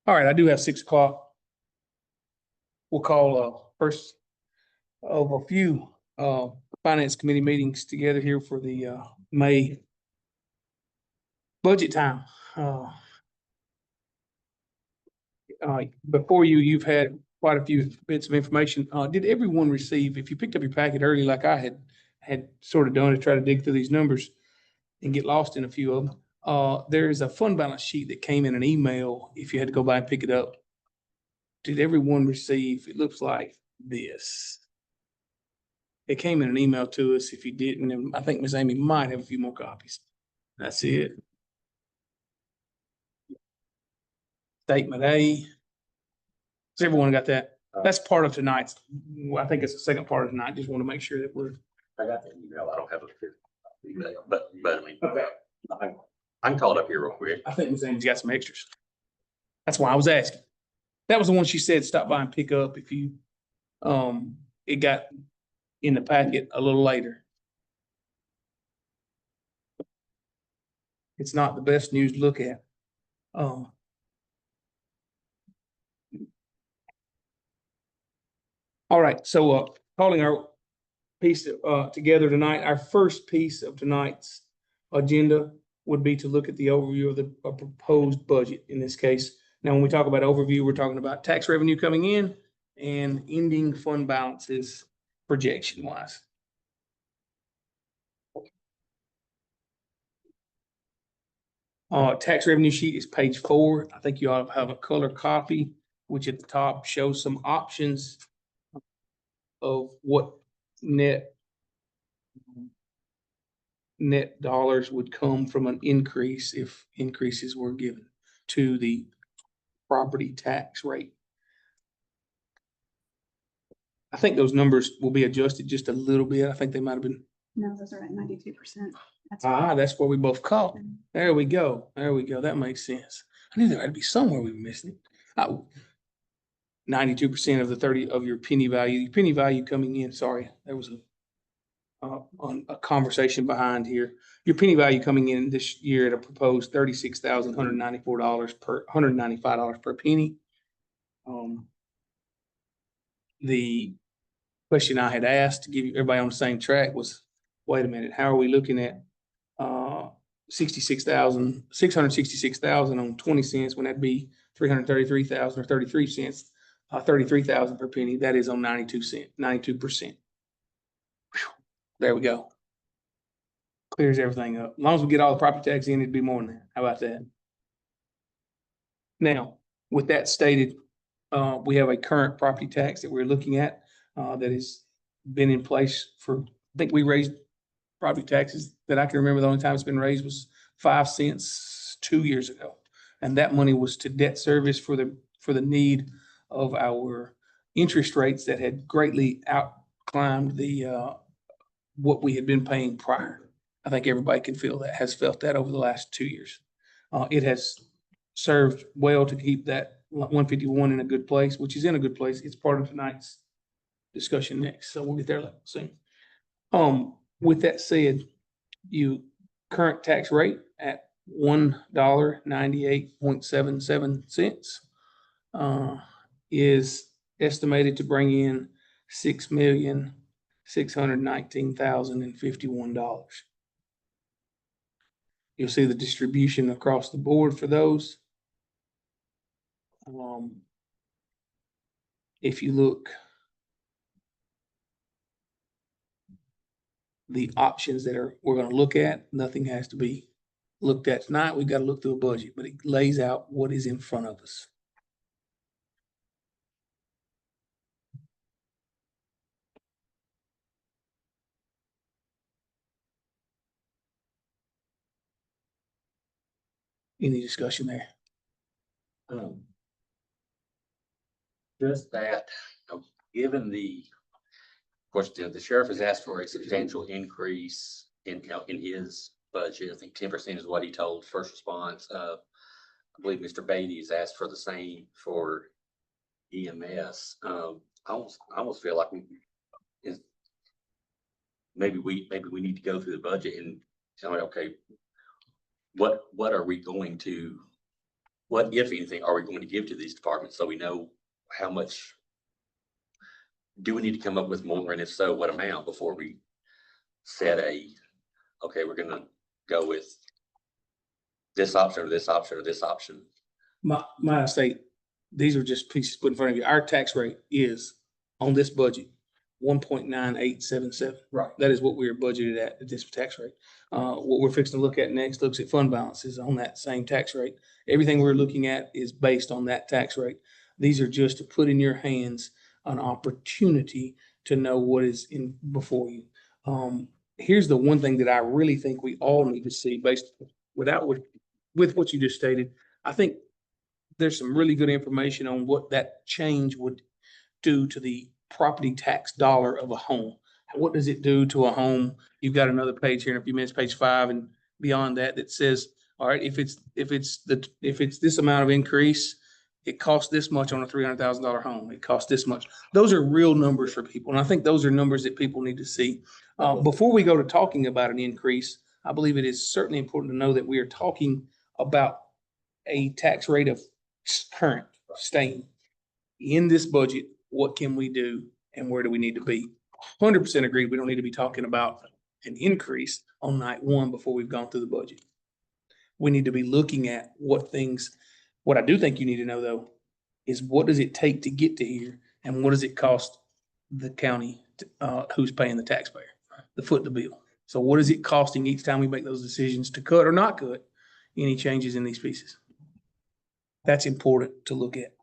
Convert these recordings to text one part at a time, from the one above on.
All right, I do have 6 o'clock. We'll call first of a few finance committee meetings together here for the May budget time. Before you've had quite a few bits of information. Did everyone receive, if you picked up your packet early like I had sort of done to try to dig through these numbers and get lost in a few of them, there's a fund balance sheet that came in an email if you had to go by and pick it up. Did everyone receive, it looks like this. It came in an email to us. If you didn't, and I think Miss Amy might have a few more copies. That's it. Statement A. Has everyone got that? That's part of tonight's. I think it's the second part of tonight. Just want to make sure that we're. I got the email. I don't have a email, but I mean, okay. I can call it up here real quick. I think Miss Amy's got some extras. That's why I was asking. That was the one she said stop by and pick up if you. It got in the packet a little later. It's not the best news to look at. All right, so calling our piece together tonight, our first piece of tonight's agenda would be to look at the overview of the proposed budget in this case. Now, when we talk about overview, we're talking about tax revenue coming in and ending fund balances projection wise. Tax revenue sheet is page 4. I think you ought to have a color copy, which at the top shows some options of what net dollars would come from an increase if increases were given to the property tax rate. I think those numbers will be adjusted just a little bit. I think they might have been. No, those are at 92%. That's where we both caught. There we go. There we go. That makes sense. I knew there had to be somewhere we were missing it. 92% of the 30 of your penny value. Your penny value coming in. Sorry, there was a conversation behind here. Your penny value coming in this year at a proposed $36,194 per $195 per penny. The question I had asked to give everybody on the same track was, wait a minute, how are we looking at 666,000 on 20 cents when that'd be 333,000 or 33 cents, 33,000 per penny. That is on 92%. There we go. Clears everything up. As long as we get all the property tax in, it'd be more than that. How about that? Now, with that stated, we have a current property tax that we're looking at that has been in place for, I think we raised property taxes that I can remember. The only time it's been raised was 5 cents 2 years ago. And that money was to debt service for the need of our interest rates that had greatly outclimbed the what we had been paying prior. I think everybody can feel that, has felt that over the last 2 years. It has served well to keep that 151 in a good place, which is in a good place. It's part of tonight's discussion next. So we'll get there soon. With that said, you current tax rate at $1.9877 is estimated to bring in $6,619,051. You'll see the distribution across the board for those. If you look, the options that we're going to look at, nothing has to be looked at tonight. We've got to look through a budget, but it lays out what is in front of us. Any discussion there? Just that, given the, of course, the sheriff has asked for a substantial increase in his budget. I think 10% is what he told first response. I believe Mr. Beatty has asked for the same for EMS. I almost feel like maybe we need to go through the budget and tell me, okay, what are we going to what, if anything, are we going to give to these departments so we know how much? Do we need to come up with more, and if so, what amount before we set okay, we're gonna go with this option or this option or this option? My state, these are just pieces put in front of you. Our tax rate is on this budget, 1.9877. Right. That is what we are budgeted at this tax rate. What we're fixing to look at next looks at fund balances on that same tax rate. Everything we're looking at is based on that tax rate. These are just to put in your hands an opportunity to know what is in before you. Here's the one thing that I really think we all need to see based with what you just stated. I think there's some really good information on what that change would do to the property tax dollar of a home. What does it do to a home? You've got another page here in a few minutes, page 5 and beyond that, that says, all right, if it's this amount of increase, it costs this much on a $300,000 home. It costs this much. Those are real numbers for people. And I think those are numbers that people need to see. Before we go to talking about an increase, I believe it is certainly important to know that we are talking about a tax rate of current staying in this budget. What can we do and where do we need to be? 100% agreed. We don't need to be talking about an increase on night one before we've gone through the budget. We need to be looking at what things, what I do think you need to know though, is what does it take to get to here and what does it cost the county, who's paying the taxpayer, the foot the bill. So what is it costing each time we make those decisions to cut or not cut any changes in these pieces? That's important to look at.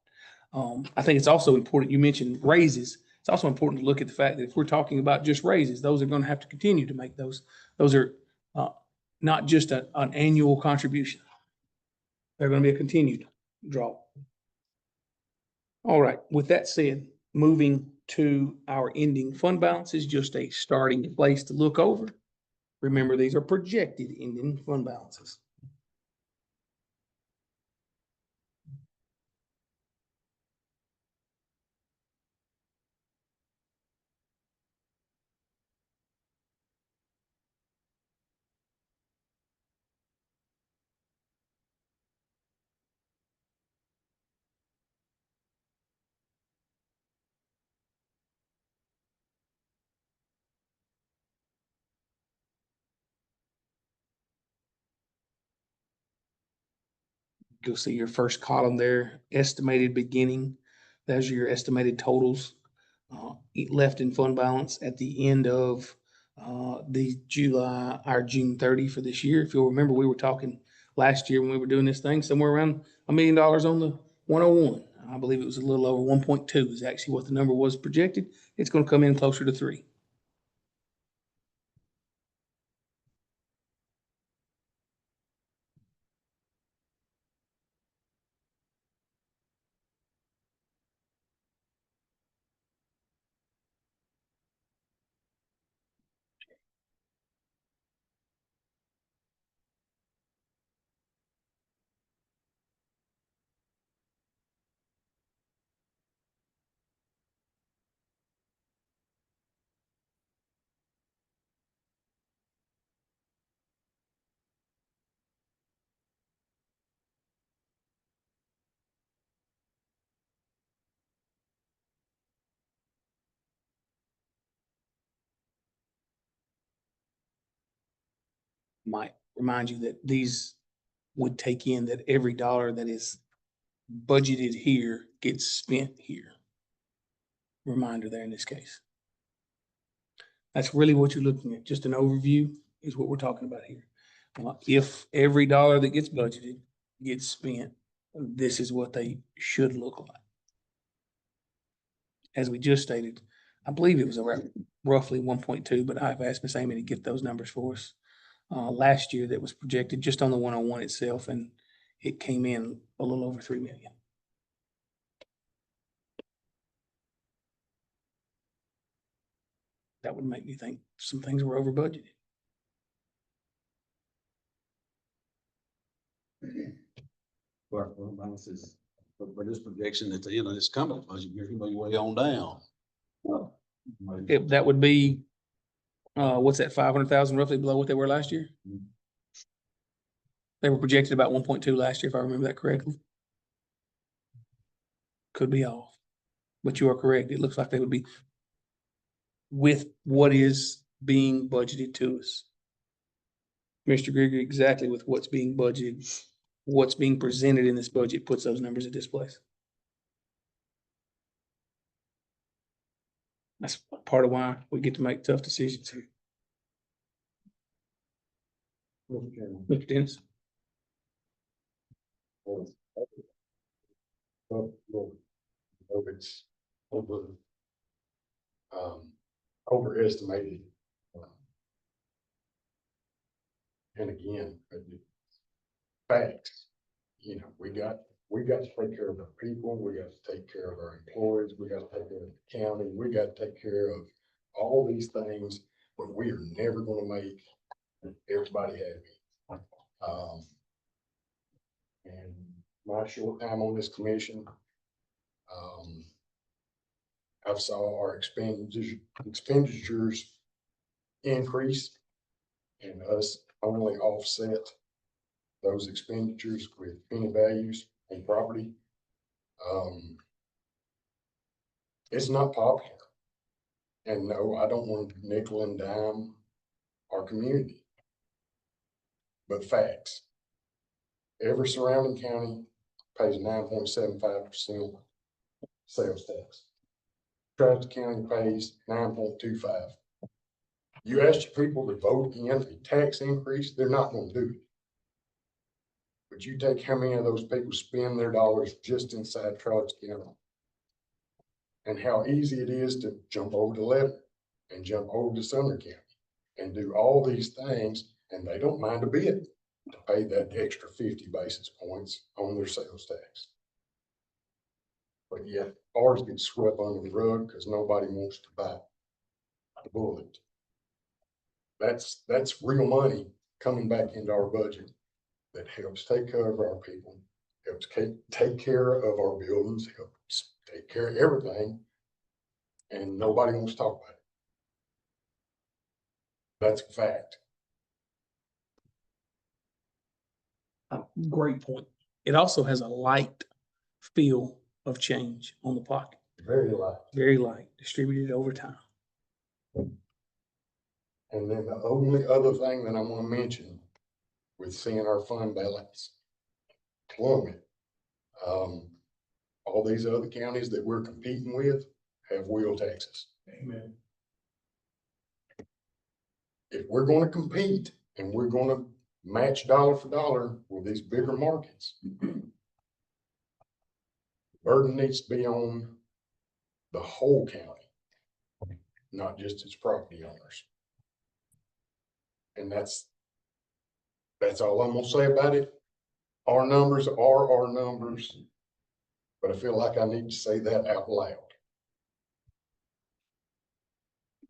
I think it's also important, you mentioned raises. It's also important to look at the fact that if we're talking about just raises, those are going to have to continue to make those. Those are not just an annual contribution. They're going to be a continued draw. All right, with that said, moving to our ending fund balance is just a starting place to look over. Remember, these are projected ending fund balances. You'll see your first column there, estimated beginning. Those are your estimated totals left in fund balance at the end of the July, our June 30 for this year. If you'll remember, we were talking last year when we were doing this thing, somewhere around $1 million on the 101. I believe it was a little over 1.2 is actually what the number was projected. It's going to come in closer to 3. Might remind you that these would take in that every dollar that is budgeted here gets spent here. Reminder there in this case. That's really what you're looking at. Just an overview is what we're talking about here. If every dollar that gets budgeted gets spent, this is what they should look like. As we just stated, I believe it was around roughly 1.2, but I've asked Ms. Amy to get those numbers for us. Last year that was projected just on the 101 itself, and it came in a little over 3 million. That would make me think some things were over budgeted. Well, balances, but this projection at the end of this coming budget, you're gonna be way on down. That would be, what's that, 500,000 roughly below what they were last year? Mhm. They were projected about 1.2 last year, if I remember that correctly. could be off. But you are correct. It looks like they would be with what is being budgeted to us. Mr. Gregory, exactly with what's being budgeted, what's being presented in this budget puts those numbers at this place. That's part of why we get to make tough decisions here. Mr. Chairman. Mr. Dennis? It's overestimated. And again, facts, you know, we got to take care of our people, we got to take care of our employees, we got to take care of the county, we got to take care of all these things, but we are never gonna make everybody happy. And my short time on this commission, I've saw our expenditures increase and us only offset those expenditures with any values and property. It's not popular. And no, I don't want to nickel and dime our community. But facts. Every surrounding county pays 9.75% sales tax. Travis County pays 9.25. You ask your people to vote in a tax increase, they're not gonna do it. But you take how many of those people spend their dollars just inside Travis County. And how easy it is to jump over to Lebanon and jump over to Sumner County and do all these things, and they don't mind a bit to pay that extra 50 basis points on their sales tax. But yet ours gets swept under the rug because nobody wants to buy the bullet. That's real money coming back into our budget that helps take care of our people, helps take care of our buildings, helps take care of everything. And nobody wants to talk about it. That's a fact. Great point. It also has a light feel of change on the pocket, Very light. very light, distributed over time. And then the only other thing that I want to mention with seeing our fund balance plummet, all these other counties that we're competing with have wheel taxes. Amen. If we're going to compete and we're going to match dollar for dollar with these bigger markets, burden needs to be on the whole county, not just its property owners. And that's all I'm gonna say about it. Our numbers are our numbers, but I feel like I need to say that out loud.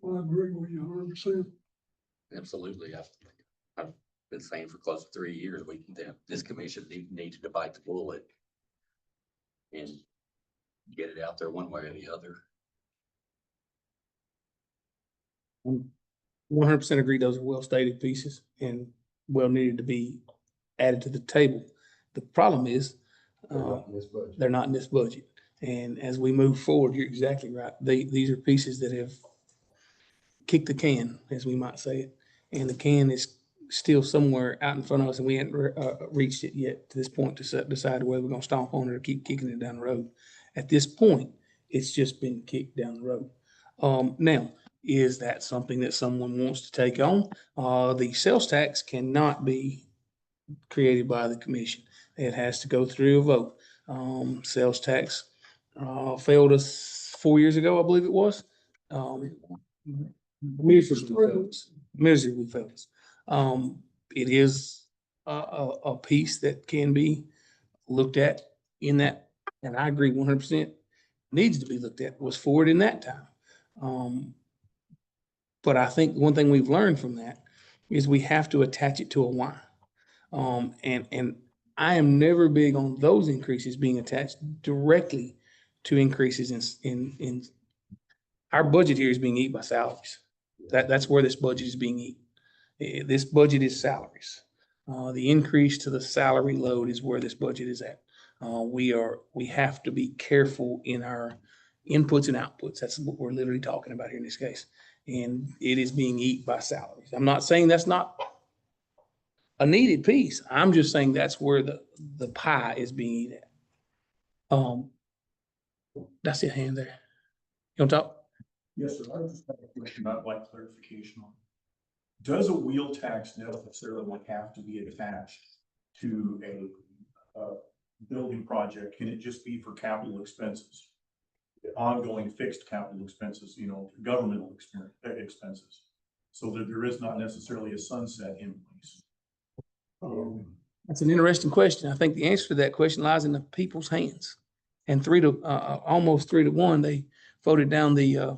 I agree with you 100%. Absolutely. I've been saying for close to 3 years, this commission needs to bite the bullet and get it out there one way or the other. 100% agree. Those are well stated pieces and well needed to be added to the table. The problem is, They're not in this budget. they're not in this budget. And as we move forward, you're exactly right. These are pieces that have kicked the can, as we might say it. And the can is still somewhere out in front of us and we hadn't reached it yet to this point to decide whether we're gonna stomp on it or keep kicking it down the road. At this point, it's just been kicked down the road. Now, is that something that someone wants to take on? The sales tax cannot be created by the commission. It has to go through a vote. Sales tax failed us 4 years ago, I believe it was. Miserably failed us. Miserably failed us. It is a piece that can be looked at in that, and I agree 100% needs to be looked at, was for it in that time. But I think one thing we've learned from that is we have to attach it to a why. And I am never big on those increases being attached directly to increases in our budget here is being eaten by salaries. That's where this budget is being eaten. This budget is salaries. The increase to the salary load is where this budget is at. We have to be careful in our inputs and outputs. That's what we're literally talking about here in this case. And it is being eaten by salaries. I'm not saying that's not a needed piece. I'm just saying that's where the pie is being eaten at. That's your hand there. You want to talk? Yes, sir. I just have a question I'd like clarification on. Does a wheel tax necessarily have to be attached to a building project? Can it just be for capital expenses? Ongoing fixed capital expenses, governmental expenses, so that there is not necessarily a sunset in place. That's an interesting question. I think the answer to that question lies in the people's hands. And almost 3-1, they voted down the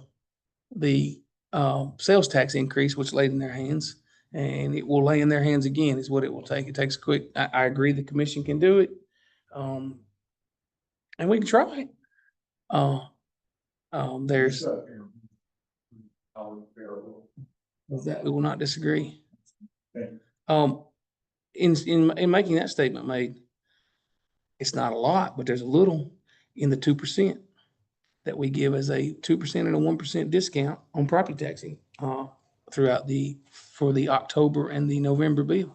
sales tax increase, which laid in their hands, and it will lay in their hands again is what it will take. It takes quick. I agree the commission can do it. And we can try it. There's that we will not disagree. Okay. In making that statement made, it's not a lot, but there's a little in the 2% that we give as a 2% and a 1% discount on property taxing throughout for the October and the November bill.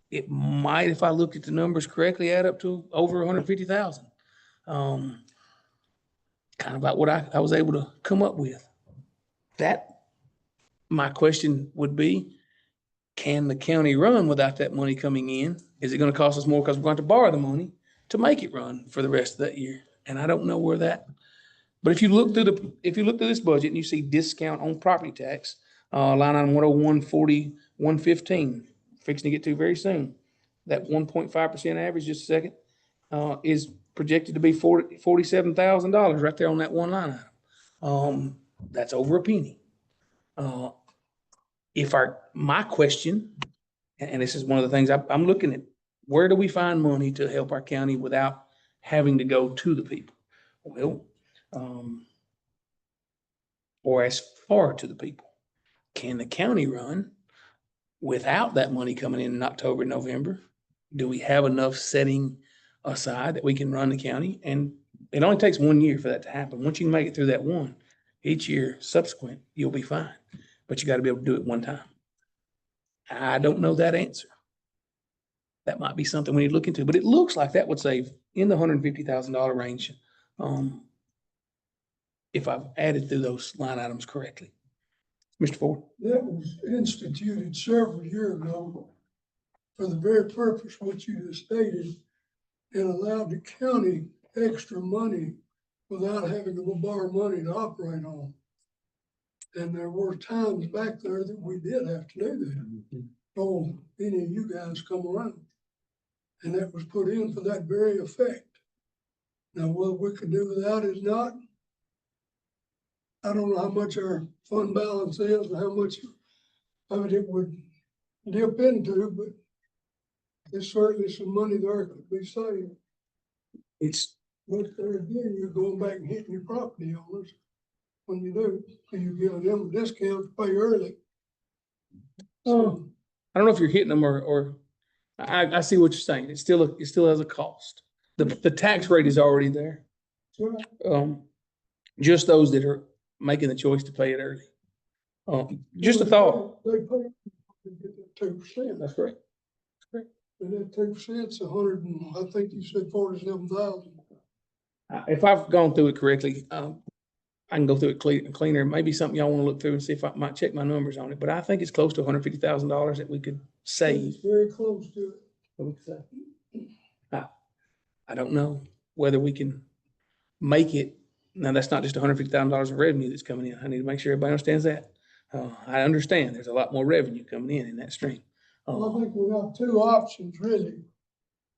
It might, if I looked at the numbers correctly, add up to over 150,000. Kind of about what I was able to come up with. My question would be, can the county run without that money coming in? Is it going to cost us more because we're going to borrow the money to make it run for the rest of that year? And I don't know where that, but if you look through this budget and you see discount on property tax, line item 10140, 115, fixing to get to very soon. That 1.5% average, just a second, is projected to be $47,000 right there on that one line item. That's over a penny. My question, and this is one of the things I'm looking at, where do we find money to help our county without having to go to the people? Well, or as far to the people. Can the county run without that money coming in October, November? Do we have enough setting aside that we can run the county? And it only takes 1 year for that to happen. Once you can make it through that one, each year subsequent, you'll be fine. But you got to be able to do it one time. I don't know that answer. That might be something we need to look into, but it looks like that would save in the $150,000 range. If I've added through those line items correctly. Mr. Ford? That was instituted several years ago for the very purpose which you just stated, and allowed the county extra money without having to borrow money to operate on. And there were times back there that we did have to do that. Oh, any of you guys come around. And that was put in for that very effect. Now, what we could do without is not, I don't know how much our fund balance is and how much of it would dip into, but there's certainly some money there could be saved. But there again, you're going back and hitting your property owners when you do, so you're giving them a discount to pay early. I don't know if you're hitting them or I see what you're saying. It still has a cost. The tax rate is already there. Sure. Just those that are making the choice to pay it early. Just a thought. They pay 2%. That's correct. And that 2%'s I think you said 47,000. If I've gone through it correctly, I can go through it cleaner. Maybe something y'all want to look through and see if I might check my numbers on it. But I think it's close to $150,000 that we could save. It's very close to it. That we could save. I don't know whether we can make it. Now, that's not just $150,000 of revenue that's coming in. I need to make sure everybody understands that. I understand there's a lot more revenue coming in that stream. Well, I think we have two options really.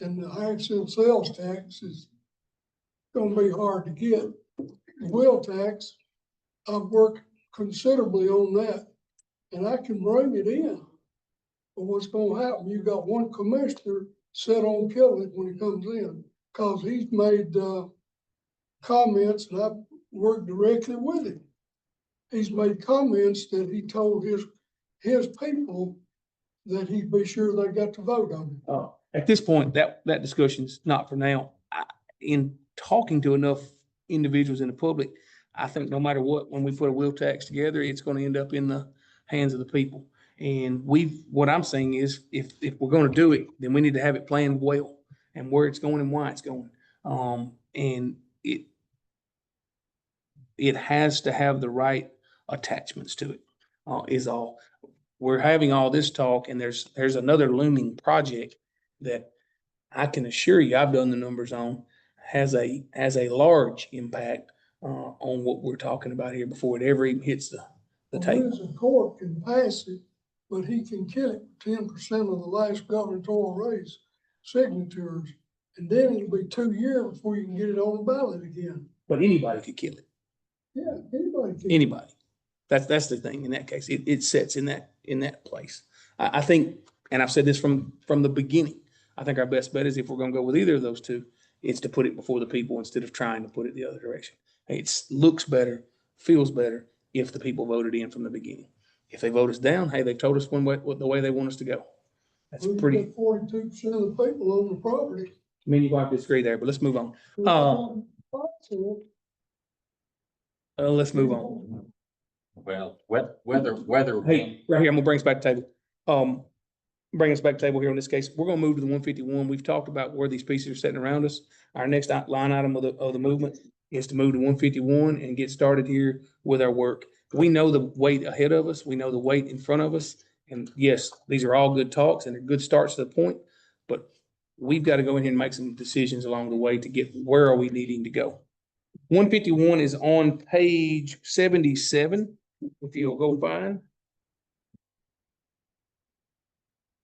And the actual sales tax is gonna be hard to get. The wheel tax, I've worked considerably on that, and I can bring it in. But what's gonna happen, you got one commissioner set on killing it when he comes in, cause he's made comments, and I've worked directly with him. He's made comments that he told his people that he'd be sure they got to vote on it. At this point, that discussion's not for now. in talking to enough individuals in the public, I think no matter what, when we put a wheel tax together, it's gonna end up in the hands of the people. And what I'm saying is, if we're gonna do it, then we need to have it planned well and where it's going and why it's going. And it has to have the right attachments to it, is all. We're having all this talk and there's another looming project that I can assure you, I've done the numbers on, has a large impact, on what we're talking about here before it ever even hits the table. The court can pass it, but he can kill it with 10% of the last gubernatorial race signatures. And then it'll be 2 years before you can get it on the ballot again. But anybody could kill it, Yeah, anybody can. anybody. That's the thing in that case. It sets in that place. I think, and I've said this from the beginning, I think our best bet is if we're gonna go with either of those two, it's to put it before the people instead of trying to put it the other direction. It looks better, feels better if the people voted in from the beginning. If they vote us down, hey, they've told us one way, the way they want us to go. That's We pretty, put 42% of the people on the property. I mean, you're gonna have to disagree there, but let's move on. Let's move on. Well, whether. Hey, right here, I'm gonna bring us back to the table. Bring us back to the table here in this case. We're gonna move to the 151. We've talked about where these pieces are sitting around us. Our next line item of the movement is to move to 151 and get started here with our work. We know the weight ahead of us. We know the weight in front of us. And yes, these are all good talks and they're good starts to the point, but we've got to go in here and make some decisions along the way to get where are we needing to go. 151 is on page 77. If you'll go find.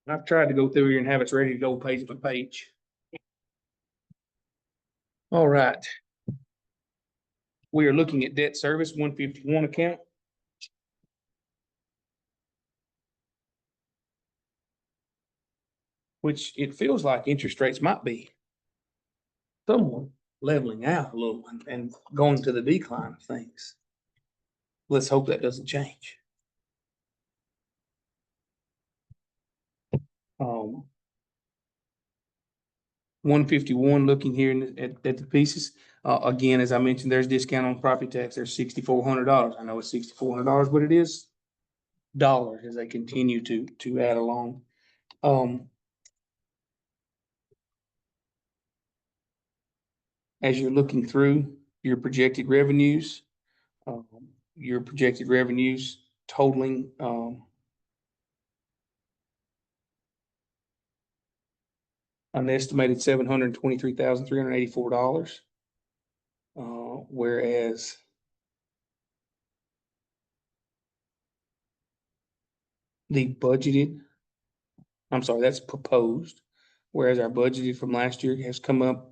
I've tried to go through here and have it ready to go page by page. All right. We are looking at debt service 151 account. Which it feels like interest rates might be somewhat leveling out a little and going to the decline of things. Let's hope that doesn't change. 151, looking here at the pieces. Again, as I mentioned, there's discount on property tax. There's $6,400. I know it's $6,400, but it is dollars as they continue to add along. As you're looking through your projected revenues totaling, an estimated $723,384. Whereas that's proposed. Whereas our budgeted from last year has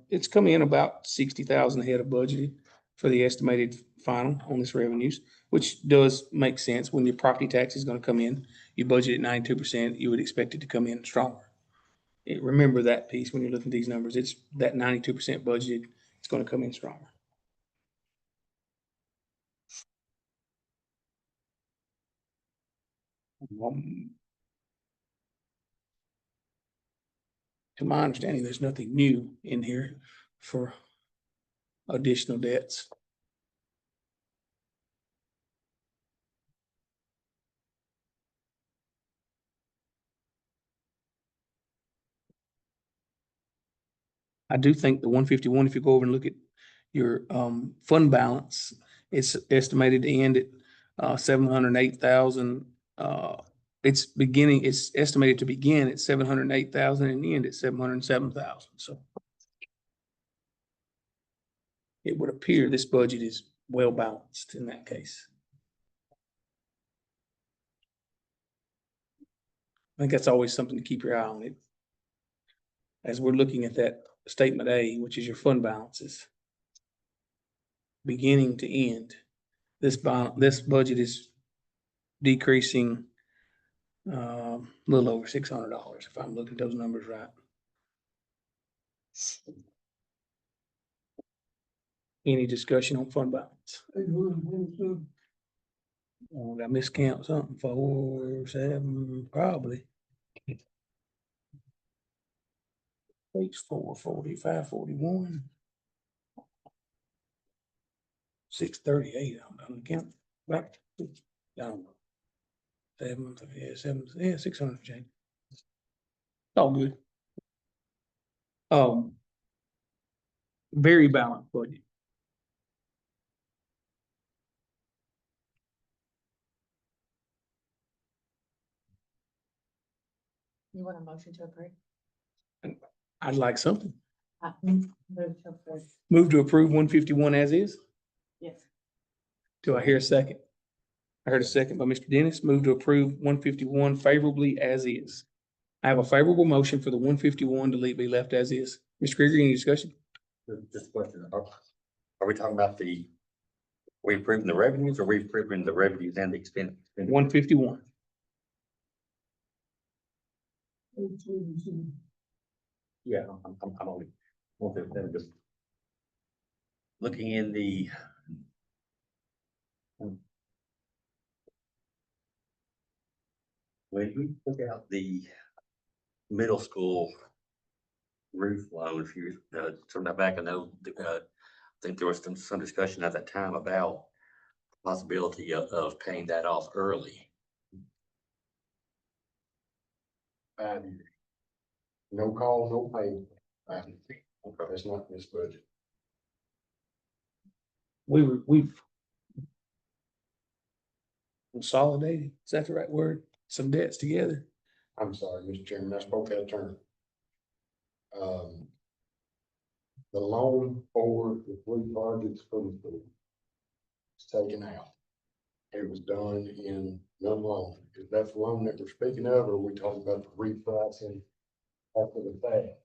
it's come in about 60,000 ahead of budgeted for the estimated final on this revenues, which does make sense. When your property tax is gonna come in, you budget at 92%, you would expect it to come in stronger. Remember that piece when you're looking at these numbers. It's that 92% budgeted, it's gonna come in stronger. To my understanding, there's nothing new in here for additional debts. I do think the 151, if you go over and look at your fund balance, it's estimated to end at 708,000. It's estimated to begin at 708,000 and end at 707,000. So it would appear this budget is well balanced in that case. I think that's always something to keep your eye on it. As we're looking at that statement A, which is your fund balances, beginning to end, this budget is decreasing a little over $600 if I'm looking at those numbers right. Any discussion on fund balance? Did I miscount something? 4, 7, probably. Page 4, 45, 41. 638, I'm counting, right? I don't know. 600 change. All good. Very balanced budget. You want a motion to approve? I'd like something. Move to approve. Move to approve 151 as is. Yes. Do I hear a second? I heard a second by Mr. Dennis. Move to approve 151 favorably as is. I have a favorable motion for the 151 to be left as is. Mr. Krieger, any discussion? Just a question, are we talking about we improving the revenues or we improving the revenues and the expense? 151. Yeah, I'm only, just looking in the. When we took out the middle school roof loan, if you turn that back, I know, I think there was some discussion at that time about possibility of paying that off early. 5 years. No call, no pay. 5 years. That's not this budget. We've consolidated, is that the right word? Some debts together. I'm sorry, Mr. Chairman, I spoke out of turn. The loan for the 3 projects for the school is taken out. It was done in one loan. Is that the loan that we're speaking of, or are we talking about the repricing after the fact?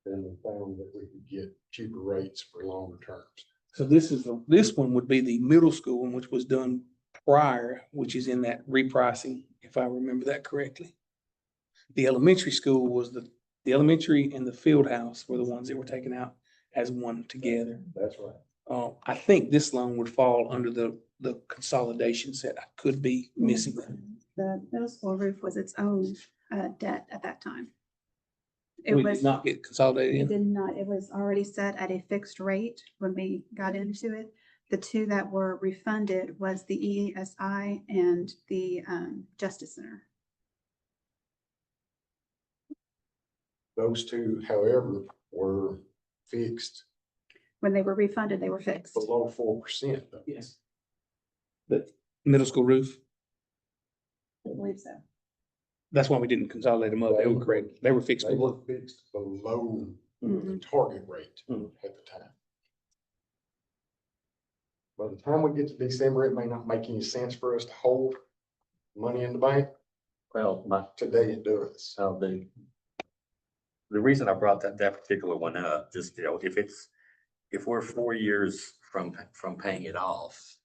Then we found that we could get cheaper rates for longer terms. So this one would be the middle school one, which was done prior, which is in that repricing, if I remember that correctly. The elementary school was the elementary and the field house were the ones that were taken out as one together. That's right. I think this loan would fall under the consolidation set. I could be missing that. The middle school roof was its own debt at that time. It We was did not get consolidated It in. did not, it was already set at a fixed rate when we got into it. The 2 that were refunded was the ESI and the Justice Center. Those 2, however, were fixed When they were refunded, they were fixed. below 4%. Yes. The middle school roof, I believe so. that's why we didn't consolidate them up. They were correct. They were fixed. They were fixed below the target rate Mhm. at the time. By the time we get to December, it may not make any sense for us to hold money in the bank. Well, Today it does. so the reason I brought that particular one up, just, if we're 4 years from paying it off,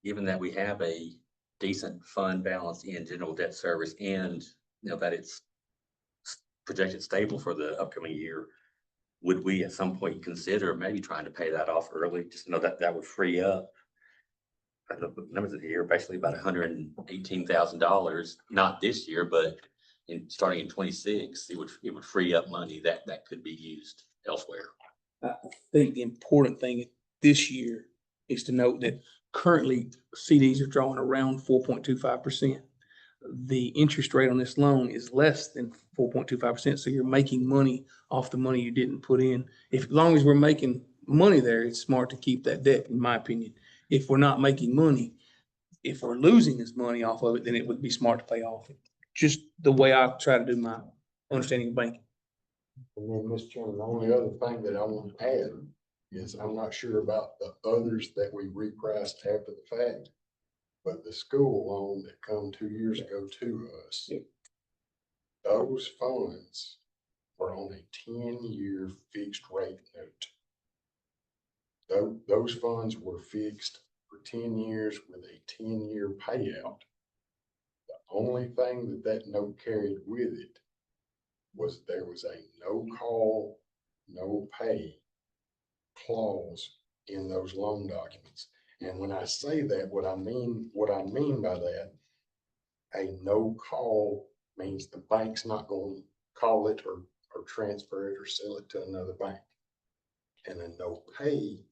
given that we have a decent fund balance in general debt service and, that it's projected stable for the upcoming year, would we at some point consider maybe trying to pay that off early? Just know that would free up, I don't know, the numbers of the year, basically about $118,000, not this year, but starting in 26, it would free up money that could be used elsewhere. I think the important thing this year is to note that currently CDs are drawing around 4.25%. The interest rate on this loan is less than 4.25%. So you're making money off the money you didn't put in. As long as we're making money there, it's smart to keep that debt, in my opinion. If we're not making money, if we're losing this money off of it, then it would be smart to pay off it. Just the way I try to do my understanding of banking. And then, Mr. Chairman, the only other thing that I want to add is I'm not sure about the others that we repriced after the fact. But the school loan that come 2 years ago to us, those funds were on a 10-year fixed rate note. Those funds were fixed for 10 years with a 10-year payout. The only thing that note carried with it was there was a no call, no pay clause in those loan documents. And when I say that, what I mean by that, a no call means the bank's not going to call it or transfer it or sell it to another bank. And a no pay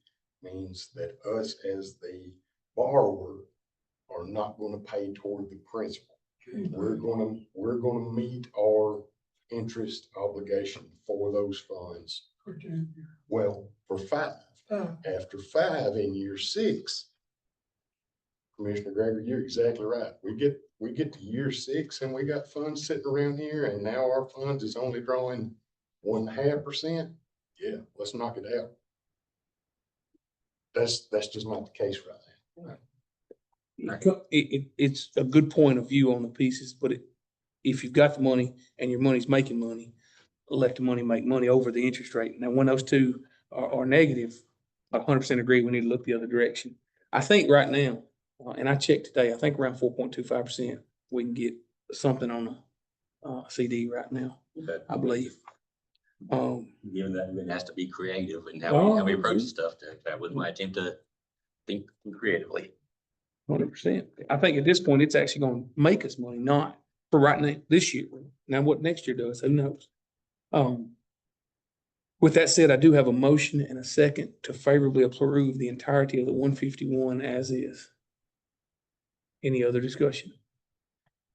means that us as the borrower are not gonna pay toward the principal. We're gonna meet our interest obligation for those funds. Well, for five. After five in year six, Commissioner Gregory, you're exactly right. We get to year six and we got funds sitting around here and now our funds is only drawing 1.5%. Yeah, let's knock it out. That's just not the case right now. It's a good point of view on the pieces, but if you've got the money and your money's making money, let the money make money over the interest rate. Now, when those two are negative, I 100% agree, we need to look the other direction. I think right now, and I checked today, I think around 4.25%, we can get something on a CD right now, I believe. Given that it has to be creative and how we approach stuff, that was my attempt to think creatively. 100%. I think at this point, it's actually gonna make us money, not for right now, this year. Now, what next year does, who knows? With that said, I do have a motion and a second to favorably approve the entirety of the 151 as is. Any other discussion?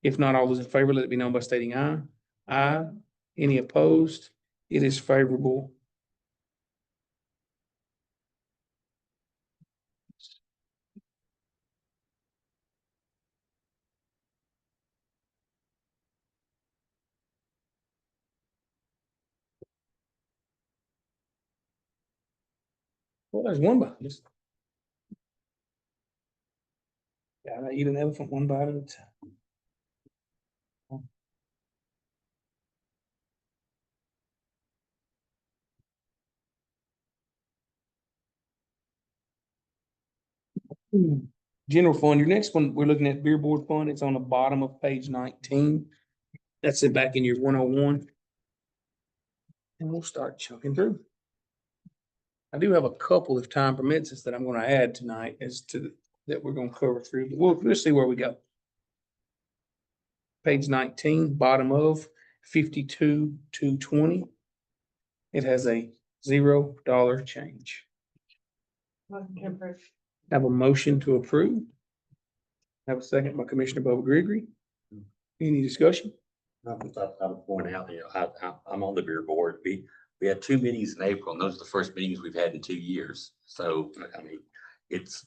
If not, all those in favor, let it be known by stating aye. Aye. Any opposed? It is favorable. Well, there's one behind us. Gotta eat an elephant one bite at a time. General fund, your next one, we're looking at beer board fund. It's on the bottom of page 19. That's it back in your 101. And we'll start chunking through. I do have a couple, if time permits us, that I'm gonna add tonight as to, that we're gonna cover through, but let's see where we go. Page 19, bottom of 52,220. It has a $0 change. Motion to approve. Have a motion to approve. Have a second by Commissioner Bubba Gregory. Any discussion? I would point out, I'm on the beer board. We had 2 meetings in April, and those are the first meetings we've had in 2 years. So, I mean, it's.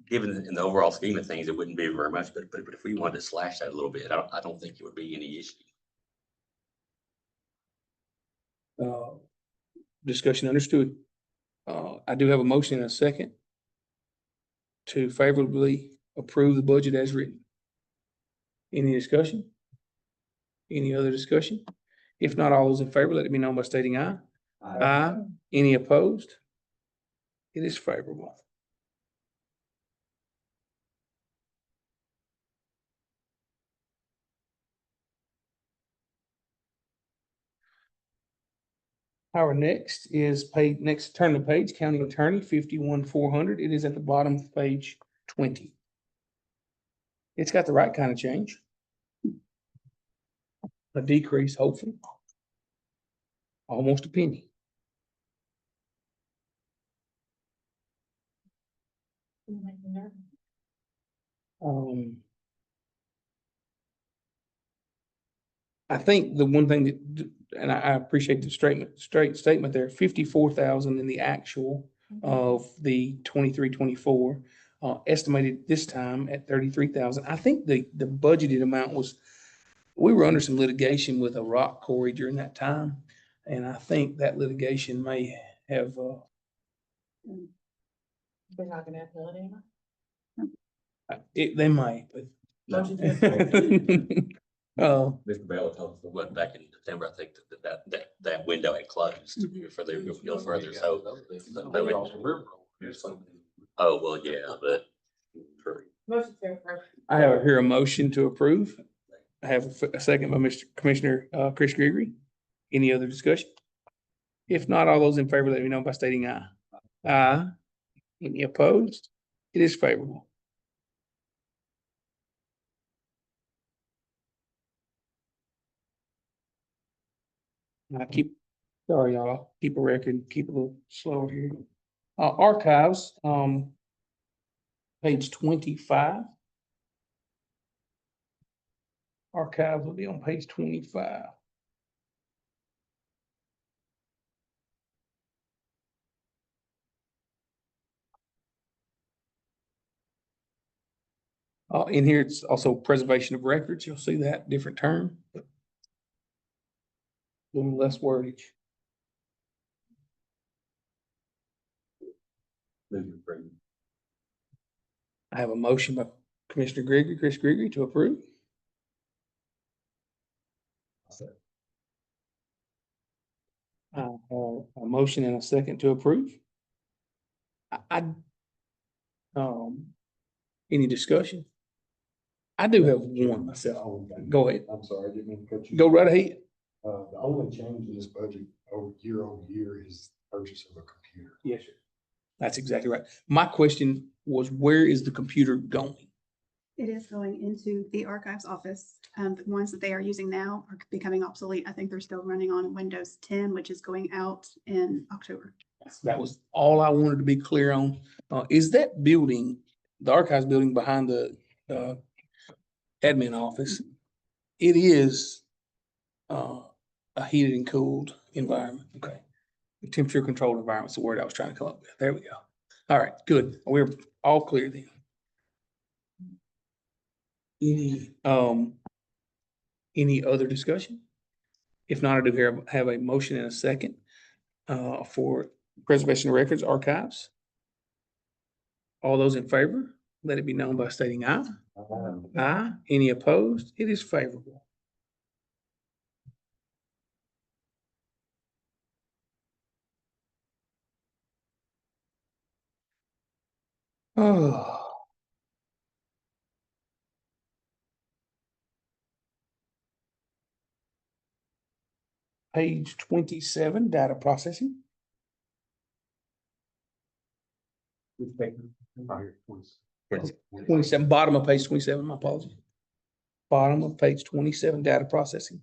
Given in the overall scheme of things, it wouldn't be very much, but if we wanted to slash that a little bit, I don't think it would be any issue. Discussion understood. I do have a motion and a second to favorably approve the budget as written. Any discussion? Any other discussion? If not, all those in favor, let it be known by stating aye. Aye. Any opposed? It is favorable. Our next is paid, next turn the page, county attorney, 51,400. It is at the bottom of page 20. It's got the right kind of change. A decrease, hopefully. Almost a penny. I think the one thing that, and I appreciate the straight statement there, 54,000 in the actual of the 23-24, estimated this time at 33,000. I think the budgeted amount was, we were under some litigation with a rock quarry during that time. And I think that litigation may have, They're not gonna have to anymore. they might, but. Motion to approve. Mr. Bell told us what back in December, I think that window had closed for the go further. So, oh, well, yeah, but. Motion to approve. I have here a motion to approve. I have a second by Mr. Commissioner, Chris Gregory. Any other discussion? If not, all those in favor, let me know by stating aye. Aye. Any opposed? It is favorable. I keep Sorry, y'all. I'll keep a record, keep a little slower here. Archives, page 25. Archives will be on page 25. In here, it's also preservation of records. You'll see that different term. A little less wordage. Move to approve. I have a motion by Commissioner Gregory, Chris Gregory, to approve. I have a motion and a second to approve. Any discussion? I do have one myself. Go ahead. I'm sorry, I didn't mean to cut you. Go right ahead. The only change in this budget over year is purchase of a computer. Yes, sir. That's exactly right. My question was, where is the computer going? It is going into the archives office. The ones that they are using now are becoming obsolete. I think they're still running on Windows 10, which is going out in October. That was all I wanted to be clear on. Is that building, the archives building behind the admin office, it is a heated and cooled environment? Okay. Temperature controlled environment is the word I was trying to come up with. There we go. All right, good. We're all clear then. Any other discussion? If not, I do have a motion and a second for preservation of records archives. All those in favor, let it be known by stating aye. Aye. Any opposed? It is favorable. Oh. Page 27, data processing. Right here, 27, bottom of page 27, my apologies. Bottom of page 27, data processing.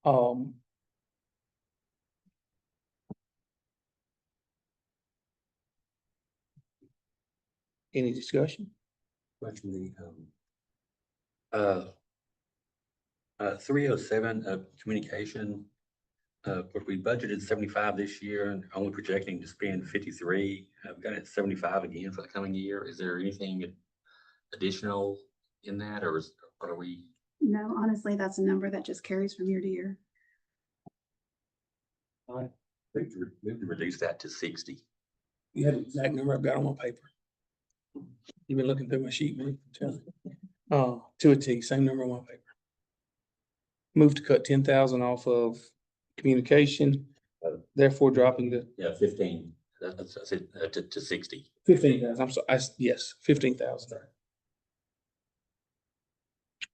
Um. Any discussion? Question the, 307 communication. We budgeted 75 this year and only projecting to spend 53. I've got it 75 again for the coming year. Is there anything additional in that, or are we? No, honestly, that's a number that just carries from year to year. Need to reduce that to 60. You had the exact number I've got on my paper. You've been looking through my sheet, man. To a T, same number on my paper. Move to cut 10,000 off of communication, therefore dropping to Yeah, 15. That's it, to 60. 15,000. I'm sorry. Yes, 15,000.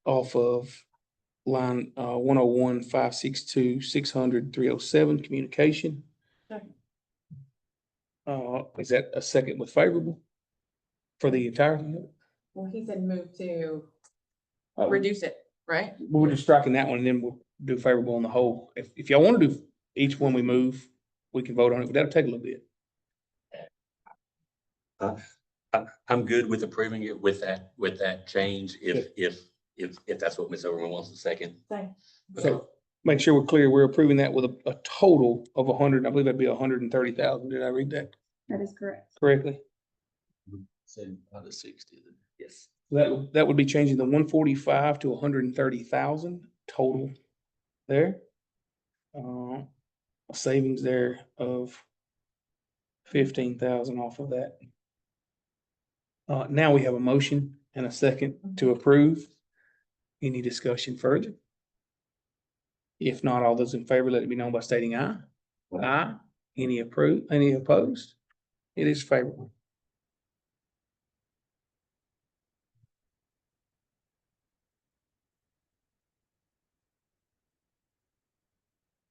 Off of line 101, 562, 600, 307 communication. Second. Is that a second with favorable for the entirety of it? Well, he said move to Uh, reduce it, right? We're just striking that one and then we'll do favorable on the whole. If y'all want to do each one we move, we can vote on it, but that'll take a little bit. I'm good with approving it with that change if that's what Ms. Overman wants to second. Same. So make sure we're clear, we're approving that with a total of 100, I believe that'd be 130,000. Did I read that That is correct. correctly? 75 to 60 then. Yes. That would be changing the 145 to 130,000 total there. A savings there of 15,000 off of that. Now we have a motion and a second to approve. Any discussion further? If not, all those in favor, let it be known by stating aye. Aye. Any opposed? It is favorable.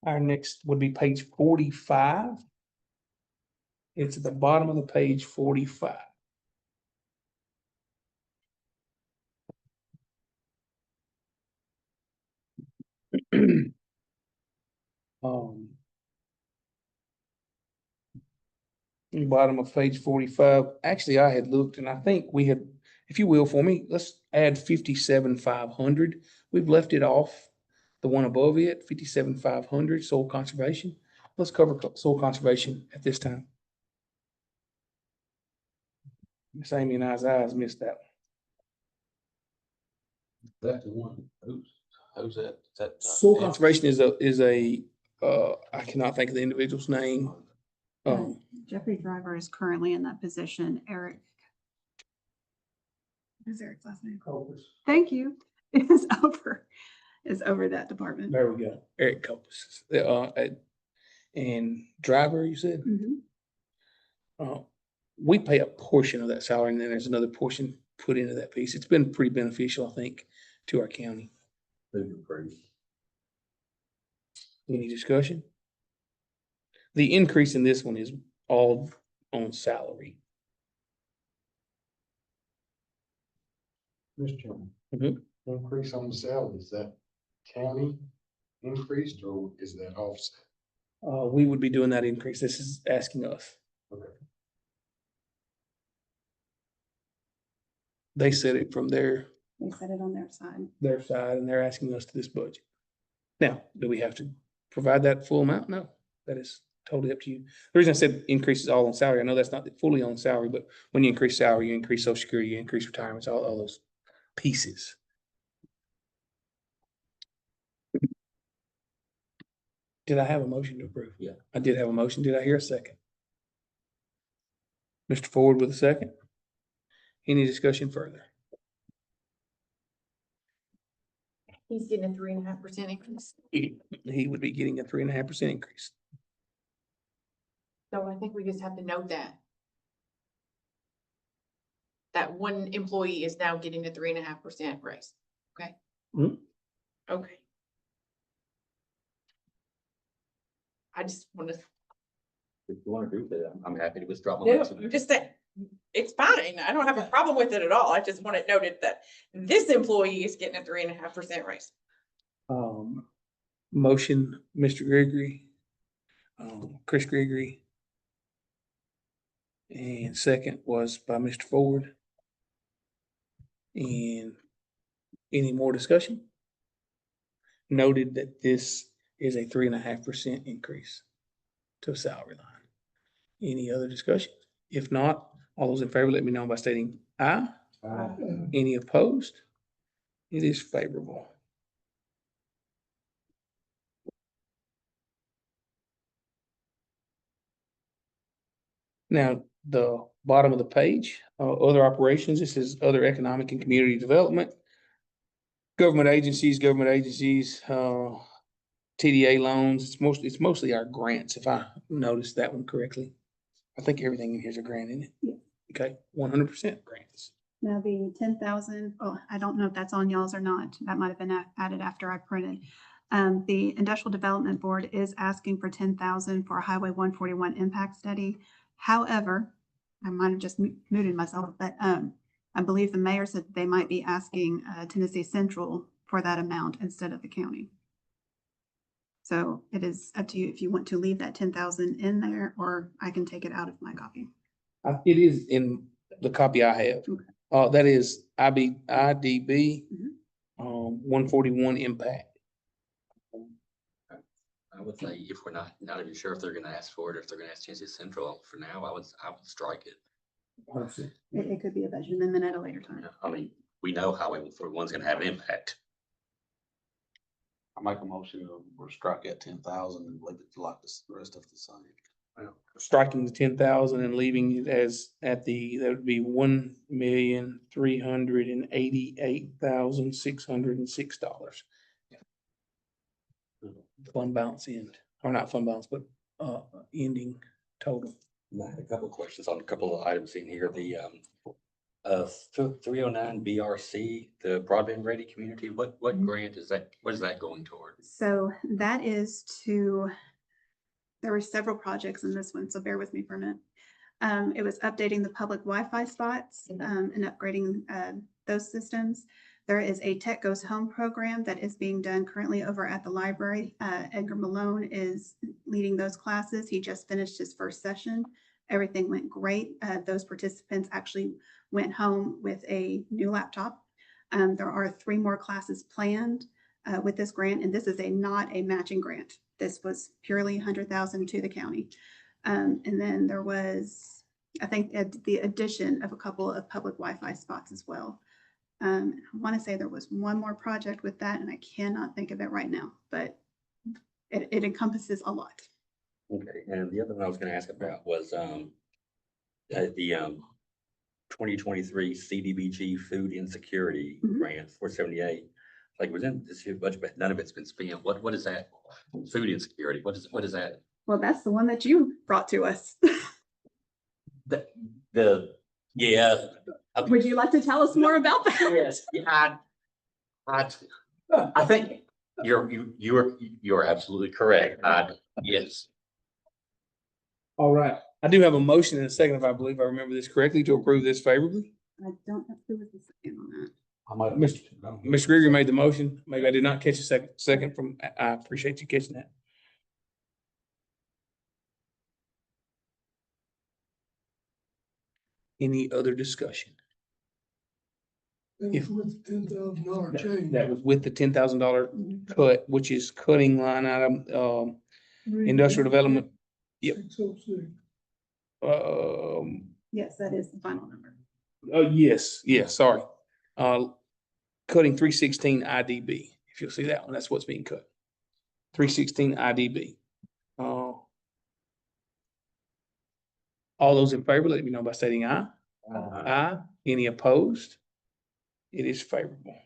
Our next would be page 45. It's at the bottom of the page 45. Um, bottom of page 45, actually, I had looked and I think we had, if you will, for me, let's add 57,500. We've left it off, the one above it, 57,500 soil conservation. Let's cover soil conservation at this time. Miss Amy and I's eyes missed that. That's the one, who's that? Is that? Soil conservation is a, I cannot think of the individual's name. Jeffrey Driver is currently in that position. Eric. Who's Eric's last name? Thank you. Is over that department. There we go. Eric Copus. And Driver, you said? Mhm. We pay a portion of that salary and then there's another portion put into that piece. It's been pretty beneficial, I think, to our county. Any discussion? The increase in this one is all on salary. Mr. Chairman. Mhm. Increase on the salary, is that county increased or is that offset? We would be doing that increase. This is asking us. Okay. They set it from their They set it on their side. side and they're asking us to this budget. Now, do we have to provide that full amount? No, that is totally up to you. The reason I said increase is all on salary, I know that's not fully on salary, but when you increase salary, you increase social security, you increase retirements, all those pieces. Did I have a motion to approve? Yeah. I did have a motion. Did I hear a second? Mr. Ford with a second. Any discussion further? He's getting a 3.5% increase. He would be getting a 3.5% increase. So I think we just have to note that. That one employee is now getting a 3.5% raise, okay? Mhm. Okay. I just wanna, If you want to agree with it, I'm happy to withdraw my No, motion. I'm just saying, it's fine. I don't have a problem with it at all. I just want it noted that this employee is getting a 3.5% raise. Motion, Mr. Gregory, Chris Gregory. And second was by Mr. Ford. And any more discussion? Noted that this is a 3.5% increase to a salary line. Any other discussion? If not, all those in favor, let me know by stating aye. Any opposed? It is favorable. Now, the bottom of the page, other operations, this is other economic and community development. Government agencies, TDA loans, it's mostly our grants, if I noticed that one correctly. I think everything in here is a grant, isn't it? Yeah. Okay, 100% grants. Now the 10,000, oh, I don't know if that's on y'all's or not. That might have been added after I printed. The Industrial Development Board is asking for 10,000 for a Highway 141 impact study. However, I might have just muted myself, but I believe the mayor said they might be asking Tennessee Central for that amount instead of the county. So it is up to you if you want to leave that 10,000 in there, or I can take it out of my copy. It is in the copy I have. Okay. That is IDB, Mhm. 141 impact. I would say if we're not even sure if they're gonna ask for it, or if they're gonna ask Tennessee Central, for now, I would strike it. It could be a budget amendment at a later time. I mean, we know Highway 141's gonna have an impact. I make a motion or strike at 10,000 and leave it like the rest of the same. Striking the 10,000 and leaving it as that would be $1,388,606. Fund balance end, or not fund balance, but ending total. I had a couple of questions on a couple of items in here. The 309 BRC, the broadband ready community, what grant is that? What is that going toward? So that is there were several projects in this one, so bear with me for a minute. It was updating the public Wi-Fi spots and upgrading those systems. There is a Tech Goes Home program that is being done currently over at the library. Edgar Malone is leading those classes. He just finished his first session. Everything went great. Those participants actually went home with a new laptop. There are 3 more classes planned with this grant, and this is not a matching grant. This was purely 100,000 to the county. And then there was, I think, the addition of a couple of public Wi-Fi spots as well. I want to say there was one more project with that, and I cannot think of it right now, but it encompasses a lot. Okay, and the other one I was gonna ask about was, the 2023 CDBG Food Insecurity Mhm. Grant, 478. Like, was in this year's budget, but none of it's been spent. What is that? Food insecurity, what is that? Well, that's the one that you brought to us. Yeah. Would you like to tell us more about that? Yes, yeah, I think you're absolutely correct. Yes. All right. I do have a motion and a second, if I believe I remember this correctly, to approve this favorably. I don't have to with the second on that. I might. Mr. Gregory made the motion. Maybe I did not catch a second from, I appreciate you catching that. Any other discussion? That's with $10,000 change. That was with the $10,000 cut, which is cutting line item, industrial development. Yep. 606. Yes, that is the final number. Yes, sorry. Cutting 316 IDB. If you'll see that one, that's what's being cut. 316 IDB. All those in favor, let me know by stating aye. Aye. Any opposed? It is favorable.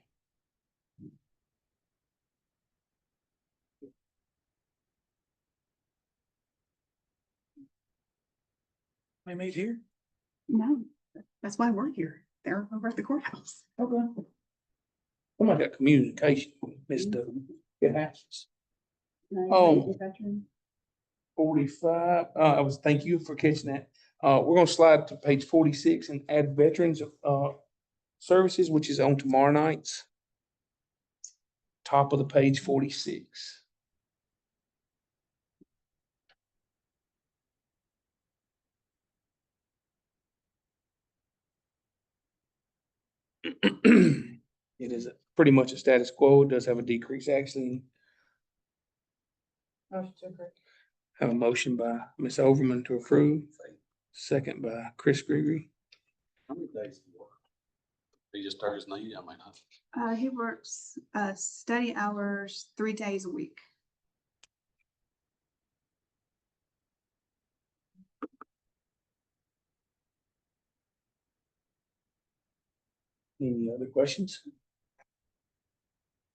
Playmate here? No, that's why we're here. They're over at the courthouse. Okay. Somebody got communication, Mr. It happens. Oh. 45, thank you for catching that. We're gonna slide to page 46 and add veterans, services, which is on tomorrow night's. Top of the page 46. It is pretty much a status quo. It does have a decrease actually. Have a motion by Ms. Overman to approve, second by Chris Gregory. How many days do you work? He just started his name, I might not. He works study hours 3 days a week. Any other questions?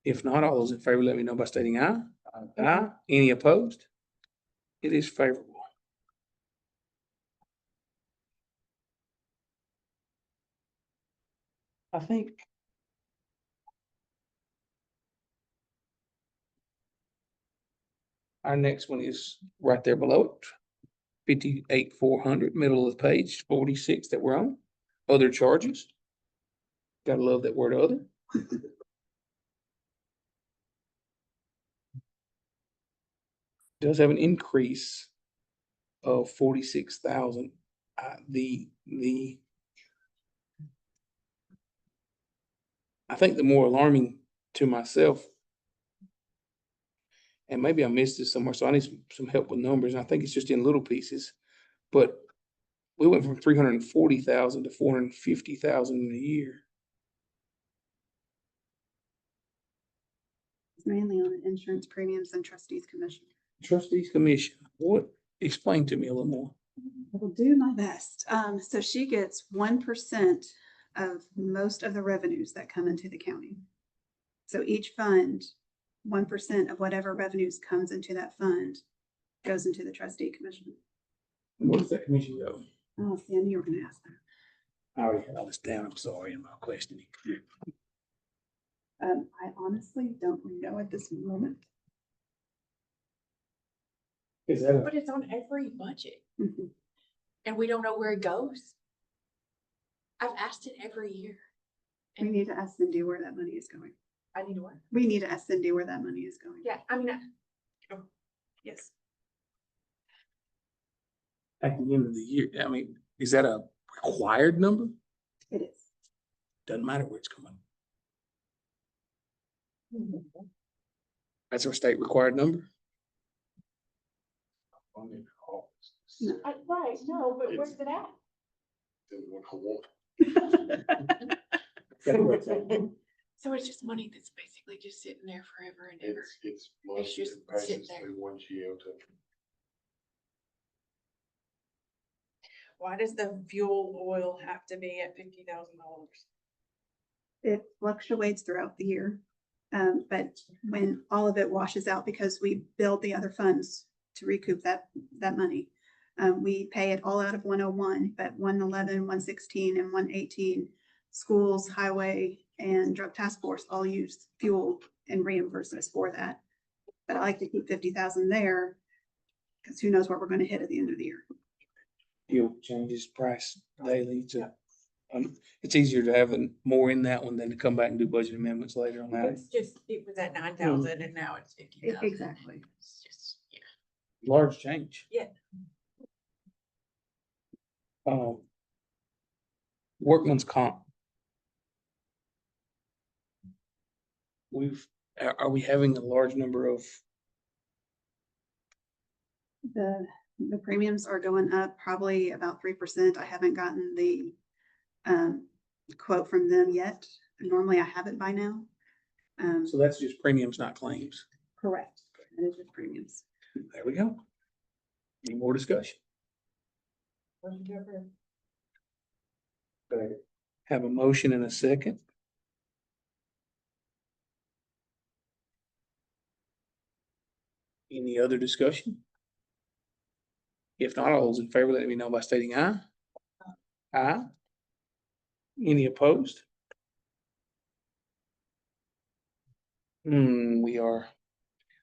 If not, all those in favor, let me know by stating aye. Aye. Any opposed? It is favorable. I think our next one is right there below it. 58,400, middle of the page, 46 that we're on. Other charges. Gotta love that word other. Does have an increase of 46,000. I think the more alarming to myself, and maybe I missed this somewhere, so I need some help with numbers. And I think it's just in little pieces, but we went from 340,000 to 450,000 in a year. It's mainly on the insurance premiums and trustees commission. Trustees commission, what? Explain to me a little more. I will do my best. So she gets 1% of most of the revenues that come into the county. So each fund, 1% of whatever revenues comes into that fund goes into the trustee commission. Where does that commission go? Oh, see, I knew you were gonna ask that. I already had all this down. I'm sorry, I'm not questioning. I honestly don't know at this moment. Is that But it's on every budget Mhm. and we don't know where it goes. I've asked it every year. We need to ask Cindy where that money is going. I need to work. We need to ask Cindy where that money is going. Yeah, I mean, oh, yes. At the end of the year, I mean, is that a required number? It is. Doesn't matter where it's coming. That's our state required number. Right, no, but where's it at? Then what I want. So it's just money that's basically just sitting there forever and ever. It's money just that passes sitting there. through one GL to. Why does the fuel oil have to be at $50,000? It fluctuates throughout the year. But when all of it washes out, because we build the other funds to recoup that money. We pay it all out of 101, but 111, 116, and 118, schools, highway, and drug task force all use fuel and reimburse us for that. But I like to keep 50,000 there, because who knows what we're gonna hit at the end of the year. Fuel changes price daily to, it's easier to have more in that one than to come back and do budget amendments later on that. It's just, it was at 9,000 and now it's 50,000. Exactly. It's just, yeah. Large change. Yeah. Workman's comp. Are we having a large number of, The premiums are going up probably about 3%. I haven't gotten the quote from them yet. Normally I have it by now. so that's just premiums, not claims. Correct. That is just premiums. There we go. Any more discussion? Have a motion and a second. Any other discussion? If not, all those in favor, let me know by stating aye. Aye. Any opposed? We are,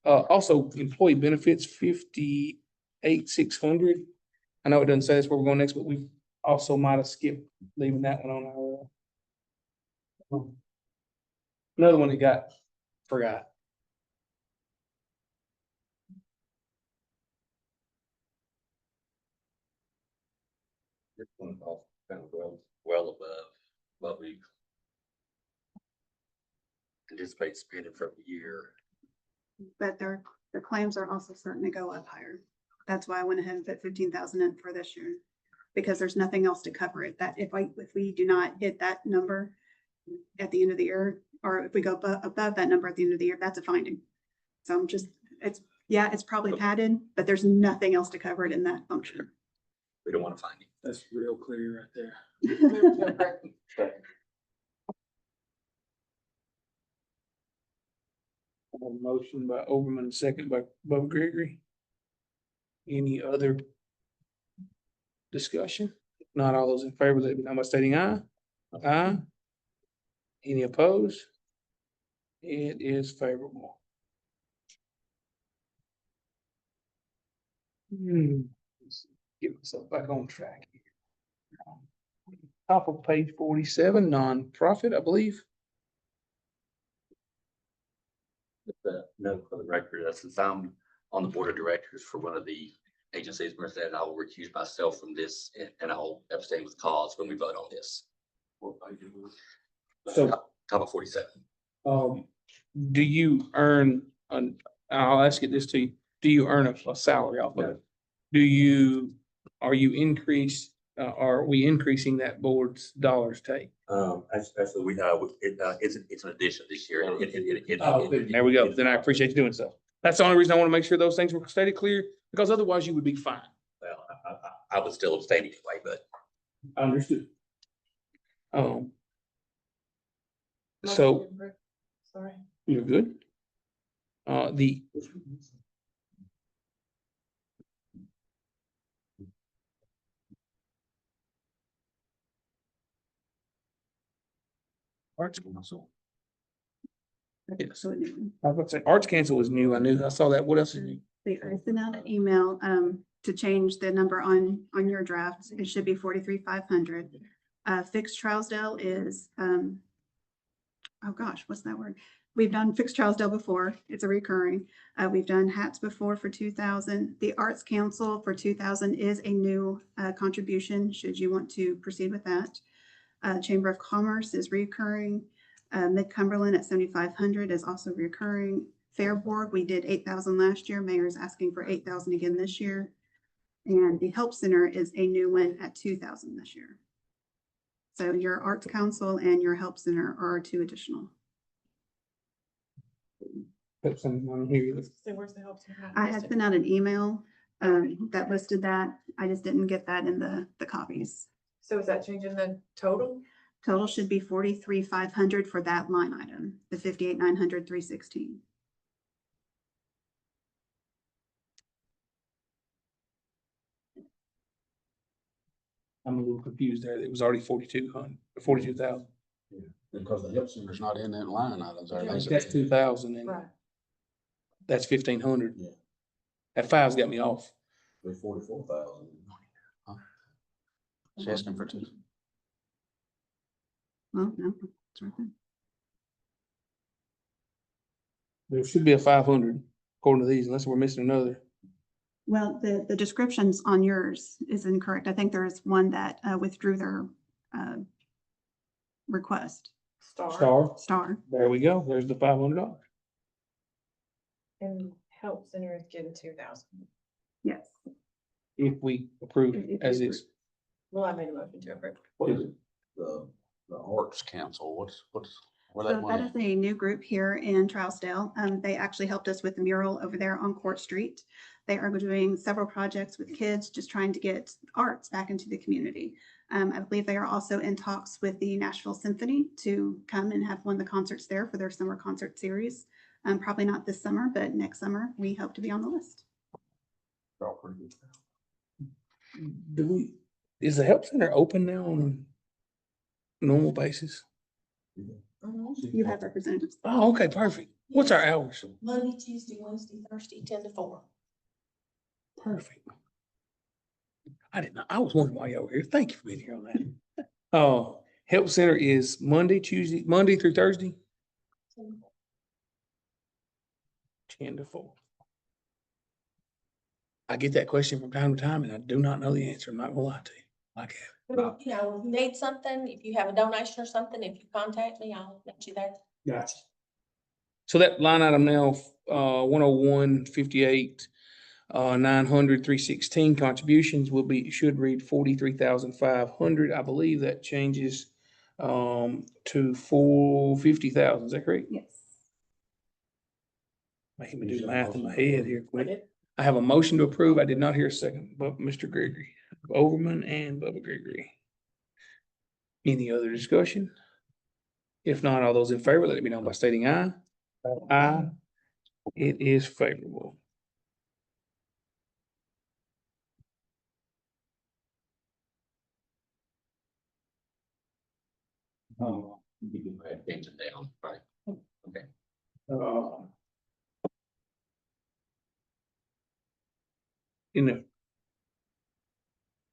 also employee benefits 58,600. I know it doesn't say that's where we're going next, but we also might have skipped leaving that one on our. Another one that got forgot. This one's all kind of well above what we anticipate spending for the year. But their claims are also starting to go up higher. That's why I went ahead and put 15,000 in for this year. Because there's nothing else to cover it. That if we do not hit that number at the end of the year, or if we go above that number at the end of the year, that's a finding. So I'm just, it's probably padded, but there's nothing else to cover it in that function. We don't want to find it. That's real clear right there. A motion by Overman, second by Bub Gregory. Any other discussion? If not, all those in favor, let me know by stating aye. Aye. Any opposed? It is favorable. Get myself back on track here. Top of page 47, nonprofit, I believe. Just a note for the record, since I'm on the board of directors for one of the agencies, Merced, I will recuse myself from this and I'll abstain with cause when we vote on this. So, Top of 47. do you earn I'll ask it this to you, do you earn a salary off of it? Are we increasing that board's dollars take? Actually, it's an addition this year. There we go. Then I appreciate you doing so. That's the only reason I want to make sure those things were stated clear, because otherwise you would be fine. Well, I would still abstain anyway, but Understood. So Sorry. you're good. The Arts Council. Yes. So new. I was about to say, Arts Council is new. I saw that. What else is new? I sent out an email to change the number on your draft. It should be 43,500. Fixed Trousdale is oh gosh, what's that word? We've done Fixed Trousdale before. It's a recurring. We've done hats before for 2,000. The Arts Council for 2,000 is a new contribution, should you want to proceed with that. Chamber of Commerce is recurring. Mid Cumberland at 7,500 is also recurring. Fair Board, we did 8,000 last year. Mayor's asking for 8,000 again this year. And the Help Center is a new one at 2,000 this year. So your Arts Council and your Help Center are two additional. Put some on here. So where's the help center? I had sent out an email that listed that. I just didn't get that in the copies. So is that changing the total? Total should be 43,500 for that line item, the 58,900, 316. I'm a little confused there. It was already 42,000. Because the help center's not in that line items. are they? That's 2,000 and Right. that's 1,500. Yeah. That five's got me off. 44,000. She's asking for two. Well, no, it's right there. There should be a 500 according to these, unless we're missing another. Well, the descriptions on yours is incorrect. I think there is one that withdrew their request. Star. There we go. There's the $500. And help center is getting 2,000. Yes. If we approve If you as approve. is. Well, I made a motion to approve. What is it? The Arts Council, where that So one that is? is a new group here in Trousdale. They actually helped us with the mural over there on Court Street. They are doing several projects with kids, just trying to get arts back into the community. I believe they are also in talks with the Nashville Symphony to come and have one of the concerts there for their summer concert series. Probably not this summer, but next summer, we hope to be on the list. They're all pretty good. Is the help center open now on a normal basis? You have representatives. Oh, okay, perfect. What's our hours? Monday, Tuesday, Wednesday, Thursday, 10 to 4. Perfect. I didn't know. I was wondering why y'all were here. Thank you for being here on that. Help center is Monday through Thursday, 10 to 4. I get that question from time to time and I do not know the answer. I'm not gonna lie to you. Like, You know, if you need something, if you have a donation or something, if you contact me, I'll let you there. gotcha. So that line item now, 101,58, 900, 316 contributions should read 43,500. I believe that changes to 450,000. Is that correct? Yes. Making me do math in my head here quick. I have a motion to approve. I did not hear a second, but Mr. Gregory, Overman and Bubba Gregory. Any other discussion? If not, all those in favor, let it be known by stating aye. Aye. It is favorable. You can go ahead and change it down, right? Okay.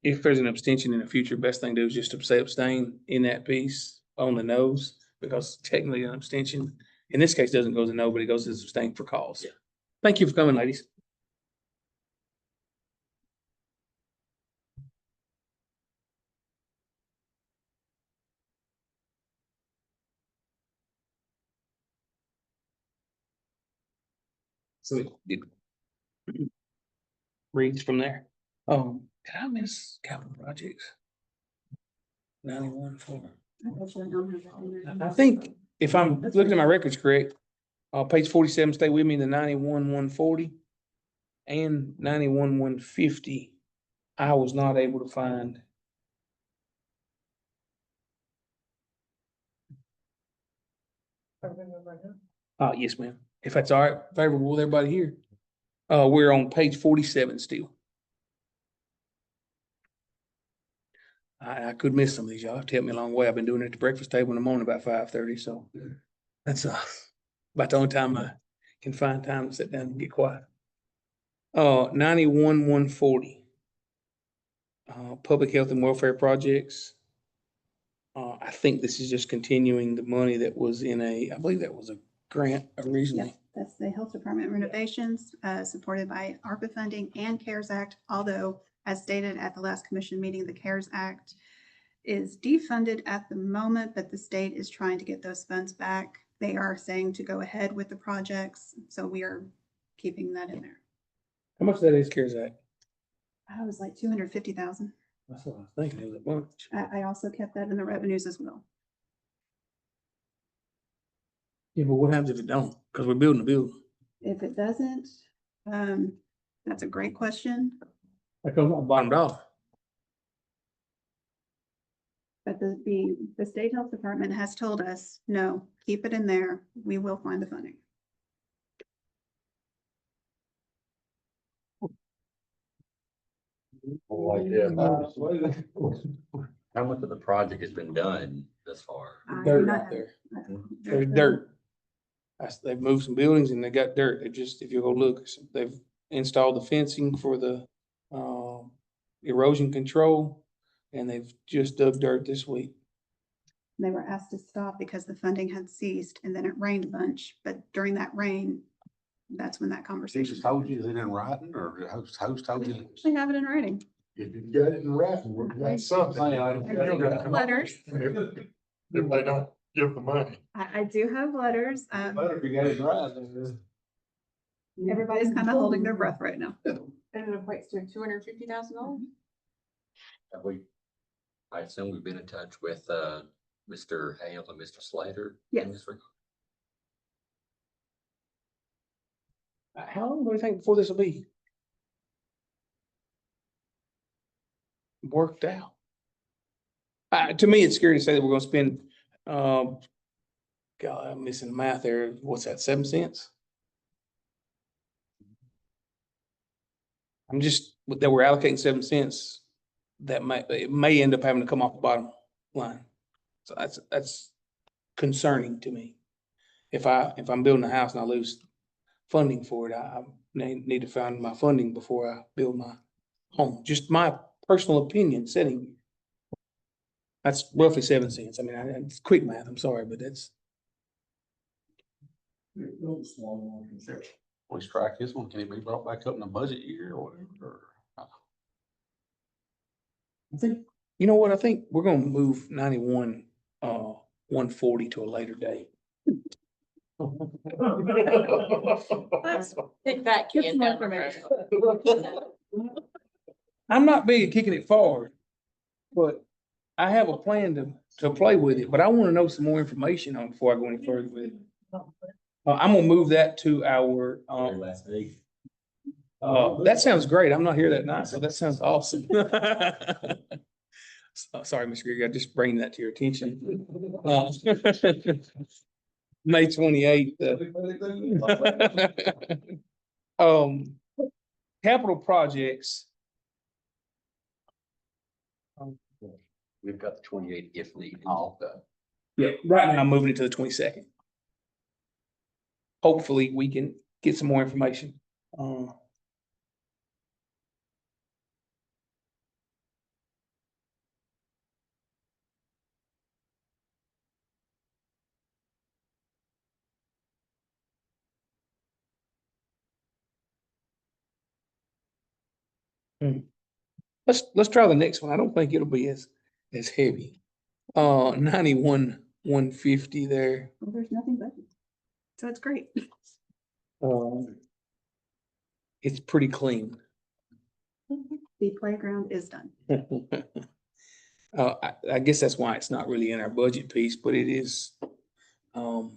If there's an abstention in the future, best thing to do is just to say abstain in that piece on the nose, because technically an abstention, in this case, doesn't go as a no, but it goes as abstain for cause. Yeah. Thank you for coming, ladies. So it reads from there. Did I miss capital projects? 91.4. I think if I'm looking at my records correct, page 47, stay with me, the 91,140 and 91,150. I was not able to find. Yes, ma'am. If that's all right, favorable with everybody here. We're on page 47 still. I could miss some of these. Y'all have to help me along the way. I've been doing it at the breakfast table in the morning about 5:30, so that's about the only time I can find time to sit down and get quiet. 91,140. Public health and welfare projects. I think this is just continuing the money that was in I believe that was a grant originally. Yep, that's the Health Department renovations, supported by ARPA funding and CARES Act. Although, as stated at the last commission meeting, the CARES Act is defunded at the moment, but the state is trying to get those funds back. They are saying to go ahead with the projects, so we are keeping that in there. How much of that is CARES Act? I was like 250,000. That's what I was thinking, it was a bunch. I also kept that in the revenues as well. Yeah, but what happens if it don't? Because we're building a building. If it doesn't, that's a great question, That comes on bottom dollar. but the state health department has told us, no, keep it in there. We will find the funding. Like, yeah. How much of the project has been done thus far? I do Dirt not out have- there. There's There's no- dirt. They've moved some buildings and they got dirt. They just, if you go look, they've installed the fencing for the erosion control. And they've just dug dirt this week. They were asked to stop because the funding had ceased and then it rained a bunch, but during that rain, that's when that They conversation. just told you, is it in writing, or who's told you? They have it in writing. If you got it in writing, we've got something. I do have letters. If they don't give the money. I do have letters. Better if you got it in writing. Everybody's kind of holding their breath right now. And it equates to $250,000. Have we, I assume we've been in touch with, Mr. Hale and Mr. Slater? in Yes. this regard? How long do you think before this will be worked out? To me, it's scary to say that we're gonna spend, God, I'm missing the math there. What's that, 7 cents? I'm just, that we're allocating 7 cents, it may end up having to come off the bottom line. So that's concerning to me. If I'm building a house and I lose funding for it, I need to find my funding before I build my home. Just my personal opinion sitting here. That's roughly 7 cents. I mean, it's quick math, I'm sorry, but that's. We strike this one, can it be brought back up in the budget year or whatever? I think, you know what, I think we're gonna move 91, 140 to a later date. Let's kick that Get can some down the road. information. I'm not big at kicking it forward, but I have a plan to play with it, but I wanna know some more information on it before I go any further with it. I'm gonna move that to our, Last week. that sounds great. I'm not here that night, so that sounds awesome. Sorry, Mr. Greg, I just bring that to your attention. May 28th. Capital projects. We've got the 28th if needed. Yeah, right now I'm moving it to the 22nd. Hopefully, we can get some more information. Let's try the next one. I don't think it'll be as heavy. 91, 150 there. Well, there's nothing but, so it's great. It's pretty clean. The playground is done. I guess that's why it's not really in our budget piece, but it is. I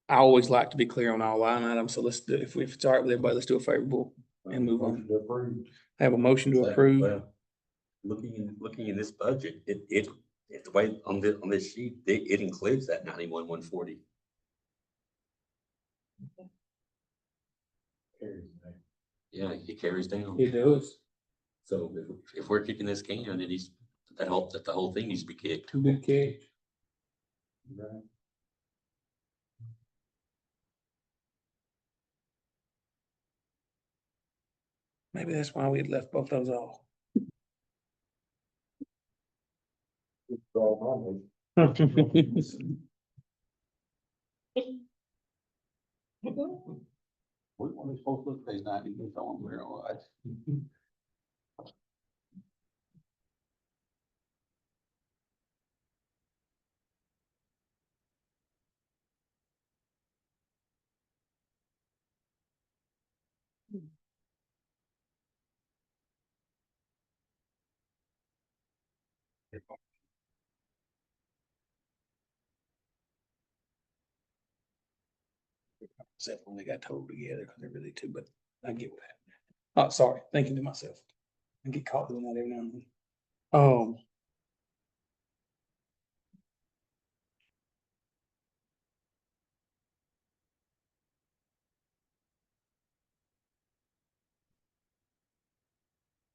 always like to be clear on all line items, so let's do, if it's all right with everybody, let's do a favorable and move on. Have a motion to approve. Well, looking in this budget, it the way on this sheet, it includes that 91, 140. Yeah, it carries down. It does. So if we're kicking this can, then the whole thing needs to be kicked. Too big catch. Maybe that's why we had left both those off. Draw my name. We only supposed to look page 90, we don't, we're all right. Except when they got told together, because they're really two, but I get what happened. Oh, sorry, thinking to myself. I get caught doing that every now and then.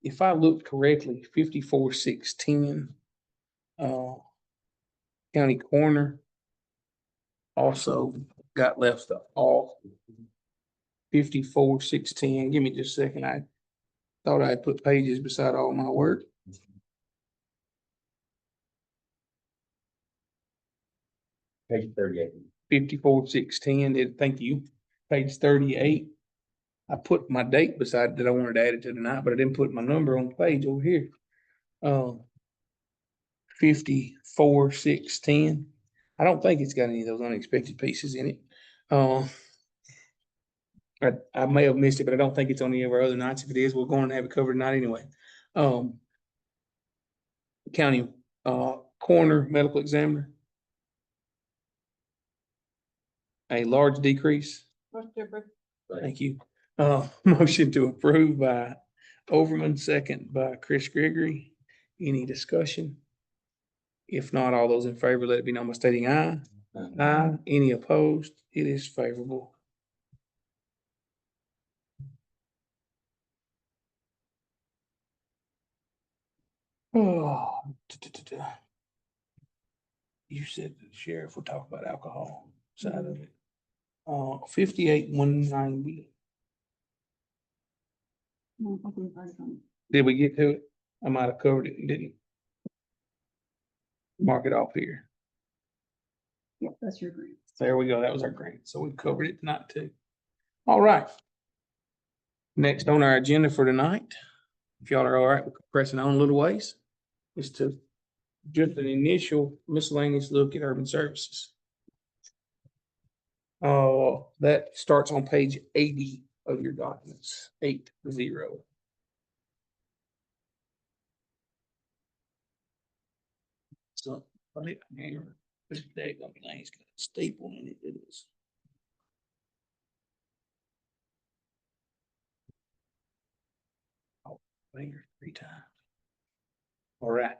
If I looked correctly, 54,610, county coroner also got left off. 54,610, give me just a second, I thought I had put pages beside all my work. Page 38. 54,610, thank you, page 38. I put my date beside that I wanted to add it to tonight, but I didn't put my number on the page over here. 54,610. I don't think it's got any of those unexpected pieces in it. I may have missed it, but I don't think it's on any of our other nights. If it is, we're going to have it covered tonight anyway. County coroner, medical examiner. A large decrease. Thank you. Motion to approve by Overman, second by Chris Gregory. Any discussion? If not, all those in favor, let it be known by stating aye. Aye. Any opposed? It is favorable. Oh. You said the sheriff would talk about alcohol side of it. 58,190. Did we get to it? I might have covered it and didn't. Mark it off here. Yep, that's your grant. There we go. That was our grant. So we covered it tonight too. All right. Next on our agenda for tonight, if y'all are all right, pressing on a little ways, is to just an initial miscellaneous look at urban services. That starts on page 80 of your documents, 80. So, funny, here, this daggone thing's got a staple in it. It is. Oh, finger 3 times. All right.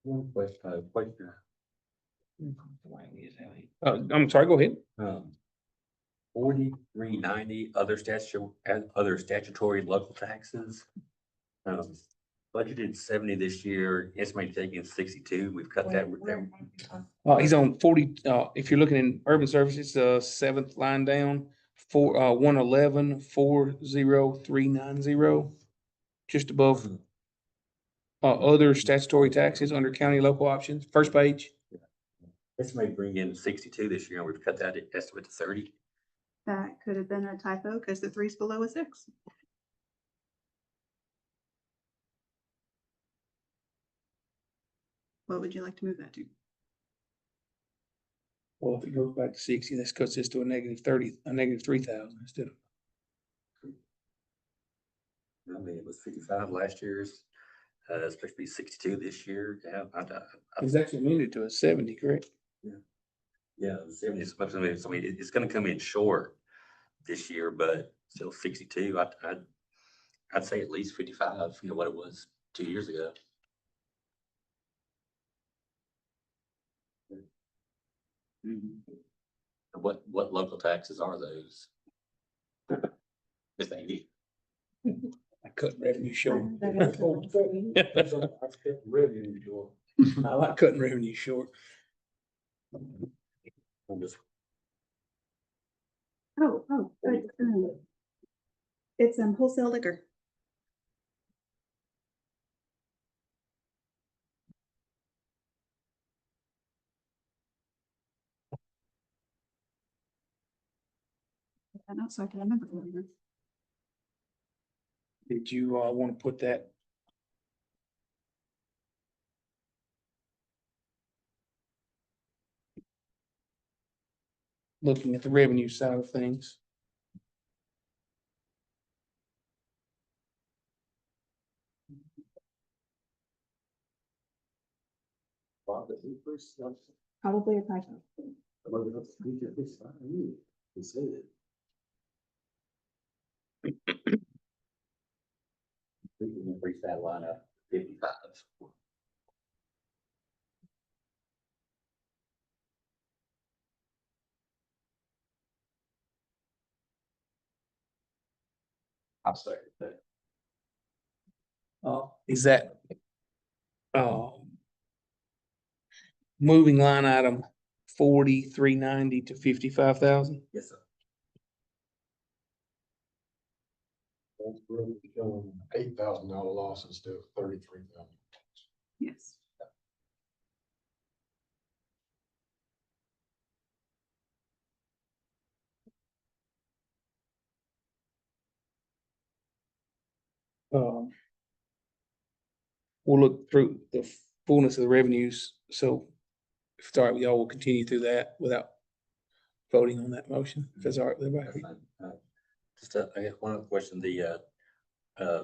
One question. I'm sorry, go ahead. 4390, other statutory local taxes. Budgeted 70 this year, estimated taking 62. We've cut that. He's on 40, if you're looking in urban services, seventh line down, 111, 40390. Just above other statutory taxes under county local options, first page. This may bring in 62 this year, and we've cut that estimate to 30. That could have been a typo because the 3's below a 6. What would you like to move that to? Well, if it goes back to 60, this cuts this to a negative 30, a negative 3,000 instead of. I mean, it was 55 last year's. It's supposed to be 62 this year. Yeah, It's actually amended to a 70, correct? Yeah, 70 is supposed to be, so I mean, it's gonna come in short this year, but still 62. I'd say at least 55, you know, what it was 2 years ago. What local taxes are those? It's 80. I cut revenue short. I like cutting revenue short. I'm just Oh, good. It's wholesale liquor. I know, so I can remember. Did you, want to put that? Looking at the revenue side of things. Probably a typo. We can increase that line up 55. I'm sorry. Is that? Moving line item 4390 to 55,000? Yes, sir. $8,000 loss instead of 33,000. Yes. Um, we'll look through the fullness of the revenues, so if it's all right with y'all, we'll continue through that without voting on that motion, if it's all right with everybody. Just, I guess one other question, uh,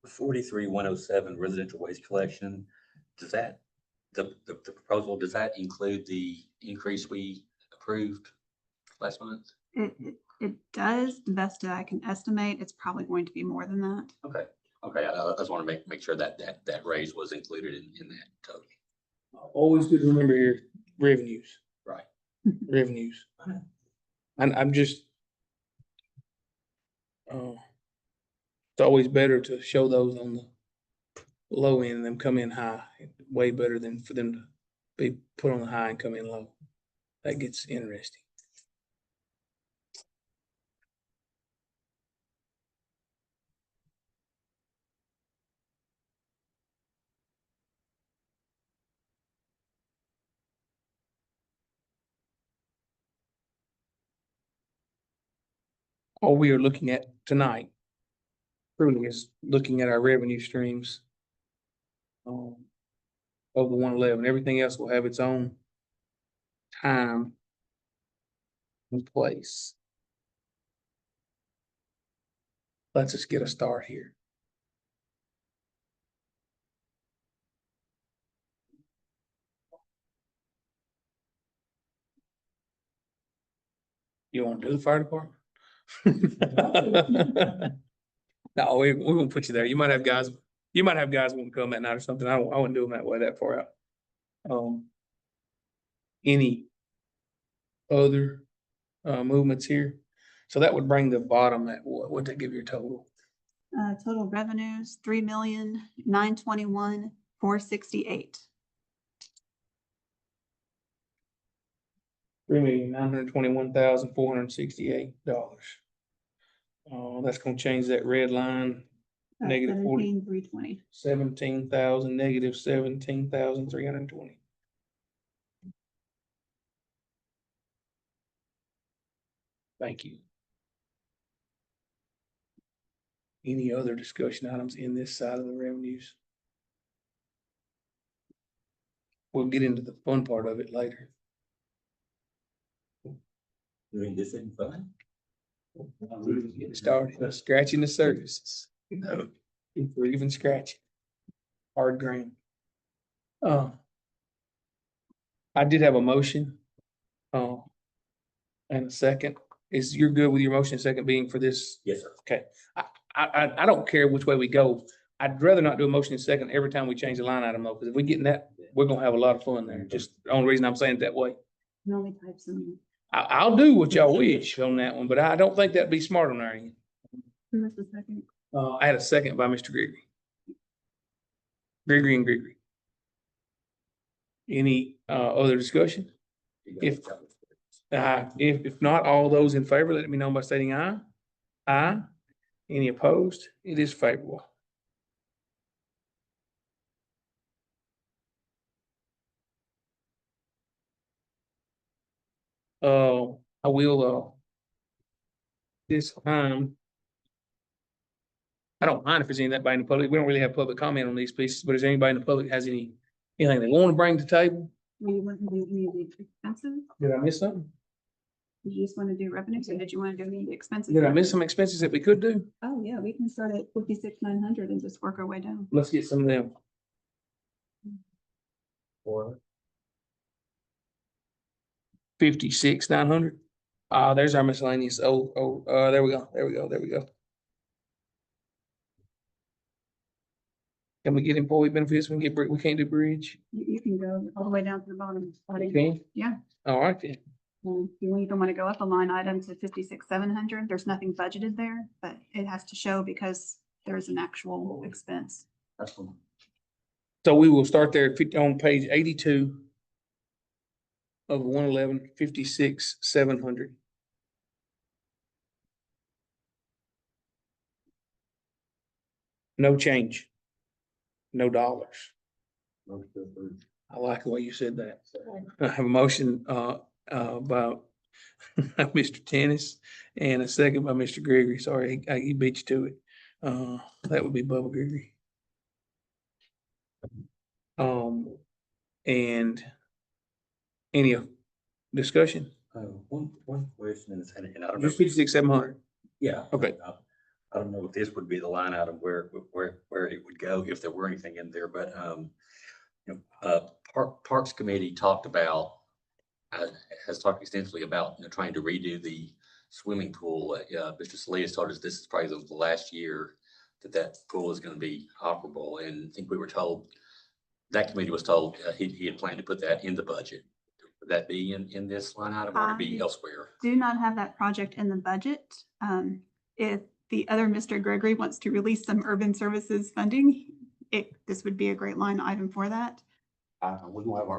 43-107 residential waste collection, does that, the proposal, does that include the increase we approved last month? It does, the best I can estimate, it's probably going to be more than that. Okay, I just want to make sure that raise was included in that total. Always good to remember here, revenues. Right. Revenues. And I'm just. It's always better to show those on the low end and them come in high, way better than for them to be put on the high and come in low. That gets interesting. All we are looking at tonight really is looking at our revenue streams of the 111. Everything else will have its own time and place. Let's just get a start here. You want to do the fire department? No, we won't put you there. You might have guys want to come at night or something. I wouldn't do them that way, that far out. Any other movements here? So that would bring the bottom at what would that give your total? Total revenues, 3,921,468. $3,921,468. That's gonna change that red line, negative 40, 17,320. 17,000, negative 17,320. Thank you. Any other discussion items in this side of the revenues? We'll get into the fun part of it later. Doing this in fun? Get started, scratching the surfaces. No, if we're even scratching. Hard ground. I did have a motion. And a second. You're good with your motion, second being for this? Yes, sir. Okay, I don't care which way we go. I'd rather not do a motion in second every time we change the line item though, because if we get in that, we're gonna have a lot of fun there. Just the only reason I'm saying it that way. You only type some. I'll do what y'all wish on that one, but I don't think that'd be smart on our end. Who was the second? I had a second by Mr. Gregory. Gregory. Any other discussion? If not, all those in favor, let me know by stating aye. Aye. Any opposed? It is favorable. I will, this time. I don't mind if there's anybody in the public. We don't really have public comment on these pieces, but is there anybody in the public that has anything they want to bring to the table? Do you want to do any of the expenses? Did I miss something? Do you just want to do revenues or did you want to do any of the expenses? Did I miss some expenses that we could do? Oh, yeah, we can start at 56,900 and just work our way down. Let's get some of them. Or 56,900. There's our miscellaneous. There we go. Can we get employee benefits? We can't do bridge. You can go all the way down to the bottom. Okay. Yeah. All right then. You even want to go up a line item to 56,700. There's nothing budgeted there, but it has to show because there's an actual expense. that's from So we will start there on page 82 of 111, 56,700. No change. No dollars. I like the way you said that. I have a motion by Mr. Tennis and a second by Mr. Gregory. Sorry, he beat you to it. That would be Bubba Gregory. And any discussion? One question, and I don't know. Just 56,700. Yeah. Okay. I don't know if this would be the line item where it would go, if there were anything in there, but, Parks Committee talked about, has talked extensively about, trying to redo the swimming pool. Mr. Miscellaneous told us this is probably the last year that pool is going to be operable. And I think we were told, that committee was told, he had planned to put that in the budget. Would that be in this line item or to be elsewhere? Do not have that project in the budget. If the other Mr. Gregory wants to release some urban services funding, this would be a great line item for that. we don't have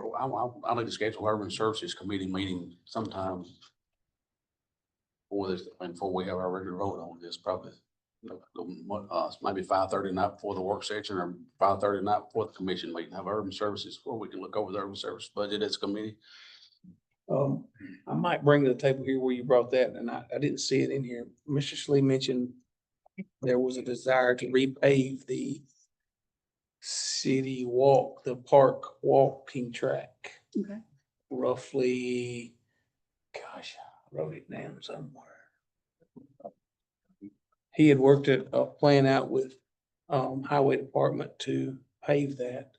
I need to schedule urban services committee meeting sometime before we have our regular vote on this, probably. Maybe 5:30 night before the work session or 5:30 night before the commission meeting, have urban services where we can look over the urban service budget as a committee. I might bring to the table here where you brought that, and I didn't see it in here. Mr. Slee mentioned there was a desire to repave the the park walking track. Okay. Roughly, gosh, I wrote it down somewhere. He had worked a plan out with highway department to pave that.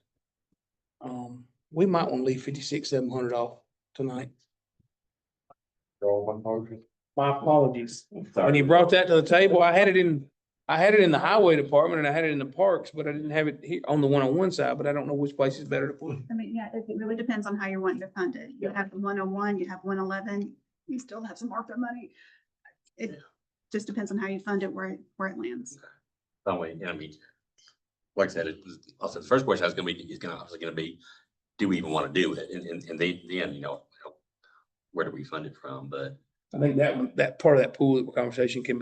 We might want to leave 56,700 off tonight. My apologies. When you brought that to the table, I had it in the highway department and I had it in the parks, but I didn't have it here on the 101 side, but I don't know which place is better to put. I mean, yeah, it really depends on how you're wanting to fund it. You have the 101, you have 111, you still have some ARPA money. It just depends on how you fund it, where it lands. Like I said, also the first question is going to be, do we even want to do it? And then, where do we fund it from? But I think that part of that pool conversation can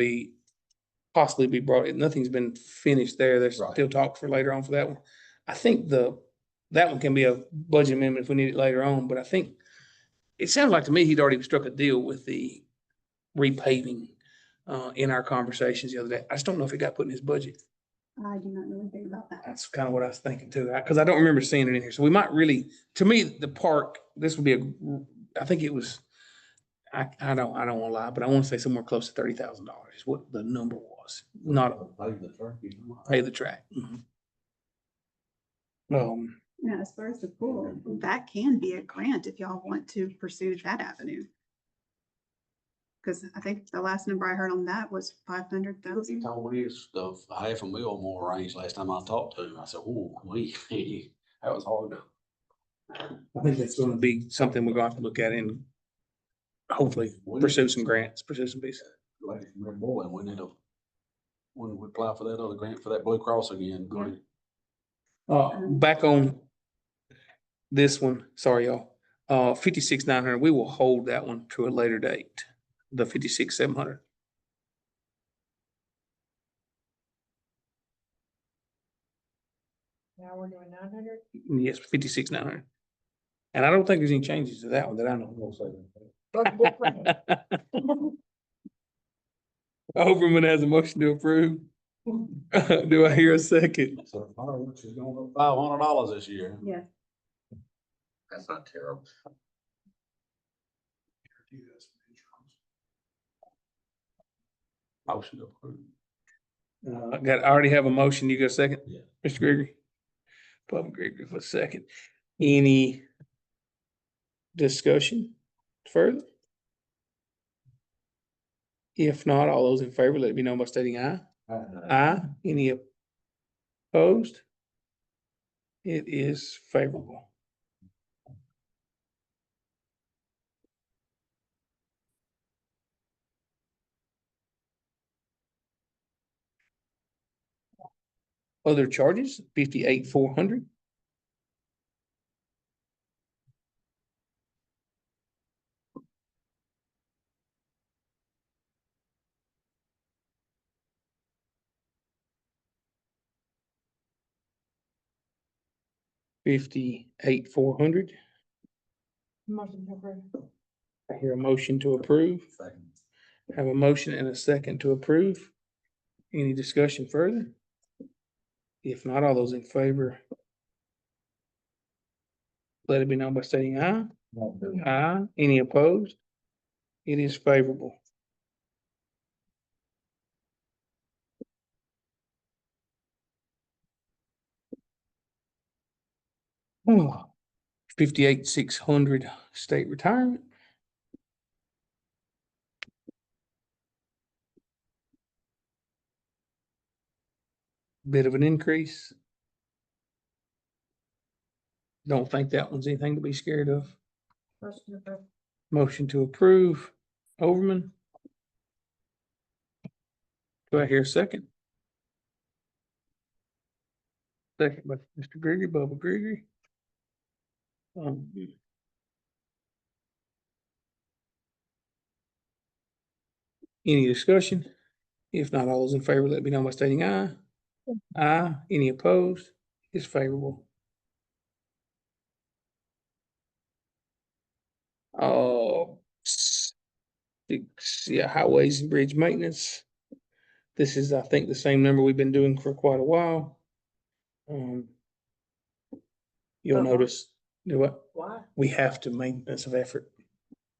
possibly be brought in. Nothing's been finished there. There's still talk for later on for that one. I think that one can be a budget amendment if we need it later on, but I think it sounds like to me he'd already struck a deal with the repaving in our conversations the other day. I just don't know if it got put in his budget. I do not know anything about that. That's kind of what I was thinking too, because I don't remember seeing it in here. So we might really, to me, the park, this would be I think it was, I don't want to lie, but I want to say somewhere close to $30,000 is what the number was. Not pay the track. Now, as far as the pool, that can be a grant if y'all want to pursue that avenue. Because I think the last number I heard on that was 500,000. Told me it's the $500,000 more range last time I talked to him. I said, oh, that was hard. I think that's going to be something we're going to have to look at and hopefully pursue some grants, pursue some pieces. Like, boy, we need when we apply for that other grant for that Blue Cross again. Back on this one, sorry, y'all. 56,900, we will hold that one to a later date. The 56,700. Now we're doing 900. Yes, 56,900. And I don't think there's any changes to that one that I know. Overman has a motion to approve. Do I hear a second? So fireworks is going up $500 this year. Yes. That's not terrible. Motion to approve. I already have a motion. You got a second? Yeah. Mr. Gregory? Bubba Gregory for a second. Any discussion further? If not, all those in favor, let me know by stating aye. Aye. Any opposed? It is favorable. Other charges, 58,400. $58,400. Motion to approve. I hear a motion to approve. Second. Have a motion and a second to approve. Any discussion further? If not, all those in favor, let it be known by stating aye. Aye. Any opposed? It is favorable. Oh, 58,600 state retirement. Bit of an increase. Don't think that one's anything to be scared of. Motion to approve. Motion to approve, Overman. Do I hear a second? Second by Mr. Gregory, Bubba Gregory. Any discussion? If not, all those in favor, let me know by stating aye. Aye. Any opposed? It's favorable. Yeah, highways and bridge maintenance. This is, I think, the same number we've been doing for quite a while. You'll Uh-huh. notice, do what? Why? We have to maintenance of effort.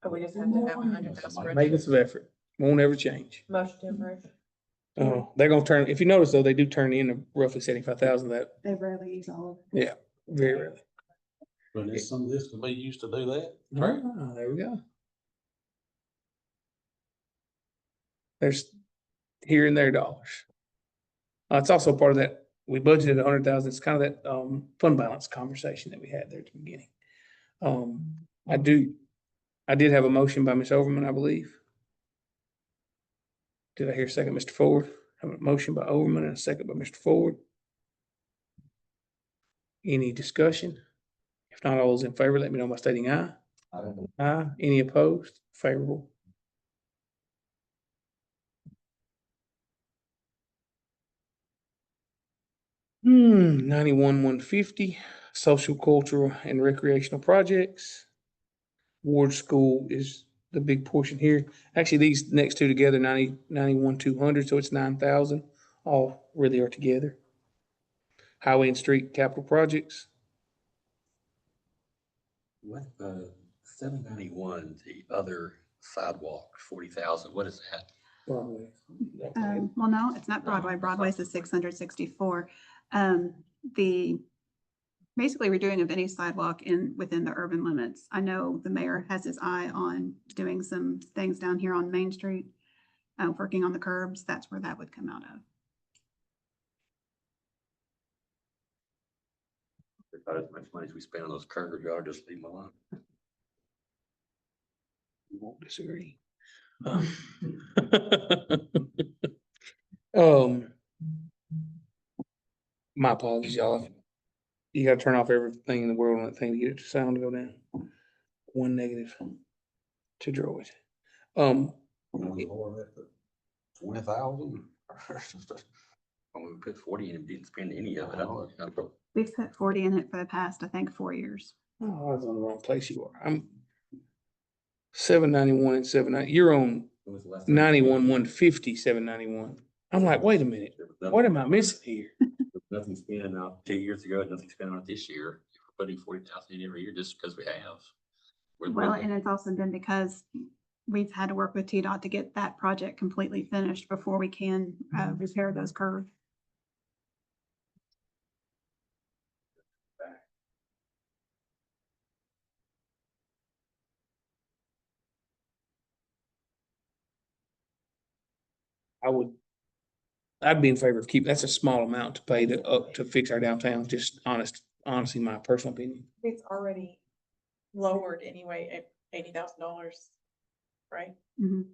Oh, we just have to have 100,000. Maintenance of effort won't ever change. Motion to approve. They're gonna turn, if you notice though, they do turn in roughly 75,000 of that. They rarely use all of it. Yeah, very rarely. But there's some of this to be used to do that. Right. There we go. There's here and there dollars. It's also part of that, we budgeted 100,000. It's kind of that fund balance conversation that we had there at the beginning. I did have a motion by Ms. Overman, I believe. Did I hear a second, Mr. Ford? Have a motion by Overman and a second by Mr. Ford. Any discussion? If not, all those in favor, let me know by stating aye. Aye. Any opposed? Favorable. Hmm, 91,150, social, cultural, and recreational projects. Ward School is the big portion here. Actually, these next two together, 91,200, so it's 9,000, all really are together. Highway and street capital projects. What, 791, the other sidewalk, 40,000, what is that? Well, no, it's not Broadway. Broadway's the 664. The basically redoing of any sidewalk within the urban limits. I know the mayor has his eye on doing some things down here on Main Street, working on the curbs. That's where that would come out of. About as much money as we spend on those curb yard, just leave them alone. Won't disagree. My apologies, y'all. You gotta turn off everything in the world on that thing to get it to sound to go down. One negative to draw it. 20,000. When we put 40 in and didn't spend any of it. I don't know. We've put 40 in it for the past, I think, 4 years. Oh, I was on the wrong place you are. I'm 791 and 790. You're on When was the last time- 91, 150, 791. I'm like, wait a minute. There was nothing- What am I missing here? there was Nothing spent out 2 years ago, nothing spent out this year. We're putting 40,000 in every year just because we have. Well, and it's also been because we've had to work with TDOT to get that project completely finished before we can repair those curves. I'd be in favor of keeping, that's a small amount to pay to fix our downtown, just honestly, my personal opinion. It's already lowered anyway at $80,000, right? Mhm.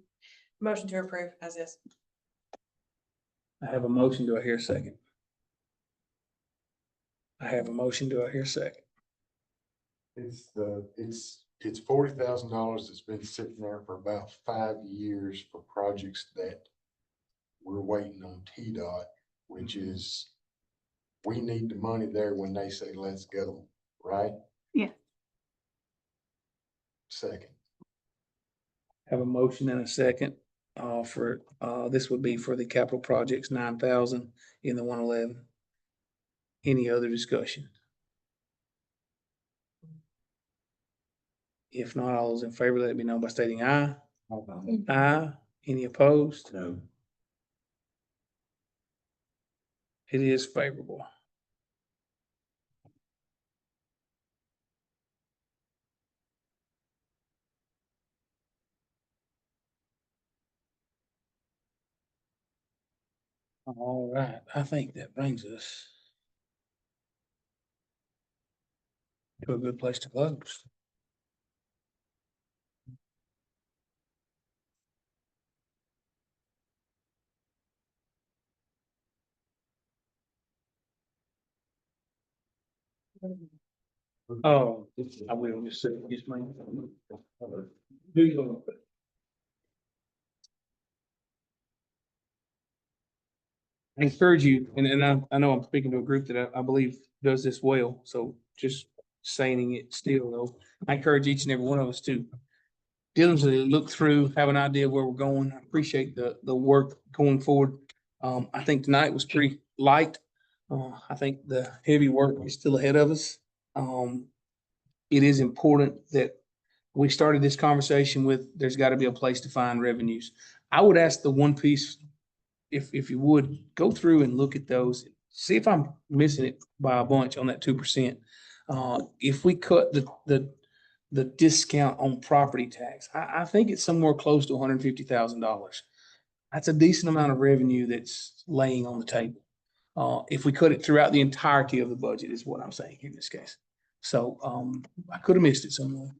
Motion to approve as is. I have a motion. Do I hear a second? I have a motion. Do I hear a second? It's $40,000 that's been sitting there for about 5 years for projects that we're waiting on TDOT, which is, we need the money there when they say, let's go, right? Yeah. Second. Have a motion and a second, this would be for the capital projects, 9,000 in the 111. Any other discussion? If not, all those in favor, let it be known by stating aye. Aye. Any opposed? No. It is favorable. All right, I think that brings us to a good place to close. Oh, I will just say, yes, ma'am. Do you? I encourage you, and I know I'm speaking to a group that I believe does this well, so just saying it still though. I encourage each and every one of us to diligently look through, have an idea of where we're going. I appreciate the work going forward. I think tonight was pretty light. I think the heavy work is still ahead of us. It is important that we started this conversation with, there's got to be a place to find revenues. I would ask the one piece, if you would, go through and look at those, see if I'm missing it by a bunch on that 2%. If we cut the discount on property tax, I think it's somewhere close to $150,000. That's a decent amount of revenue that's laying on the table. If we cut it throughout the entirety of the budget is what I'm saying in this case. So, I could have missed it somewhere.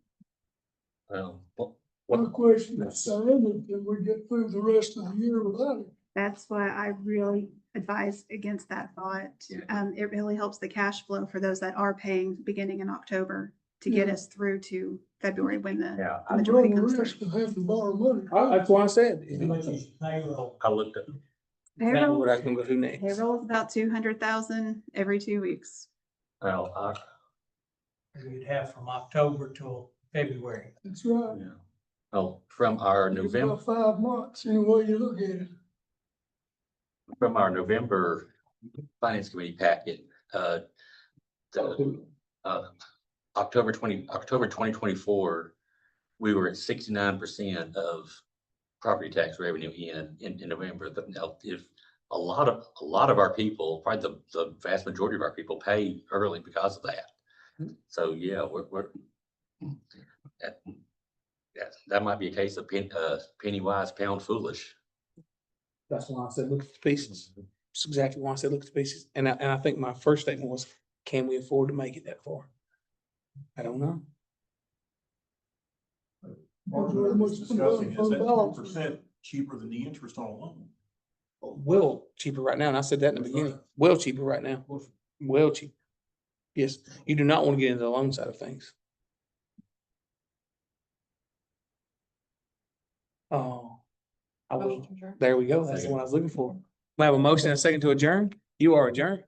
One question is, can we get through the rest of the year without it? That's why I really advise against that thought. It really helps the cash flow for those that are paying beginning in October to get Yeah. us through to February when the Yeah, I'm majority running comes through. risk of having to borrow money. That's why I said. I looked at, Payroll, What I can go through next. payroll is about 200,000 every 2 weeks. well, You'd have from October till February. That's right. from our It's November, about 5 months, any way you look at it. from our November Finance Committee packet, the, October 2024, we were at 69% of property tax revenue in November. Now, if a lot of our people, probably the vast majority of our people pay early because of that. So, yeah, we're that might be a case of penny wise, pound foolish. That's why I said look at the pieces. That's exactly why I said look at the pieces. And I think my first statement was, can we afford to make it that far? I don't know. Mark, we were just discussing, is that 2% cheaper than the interest on a loan? Well cheaper right now, and I said that in the beginning. Well cheaper right now. Well cheap. Yes, you do not want to get into the loan side of things. Oh, I will. There we go. That's what I was looking for. We have a motion and a second to adjourn. You are adjourned.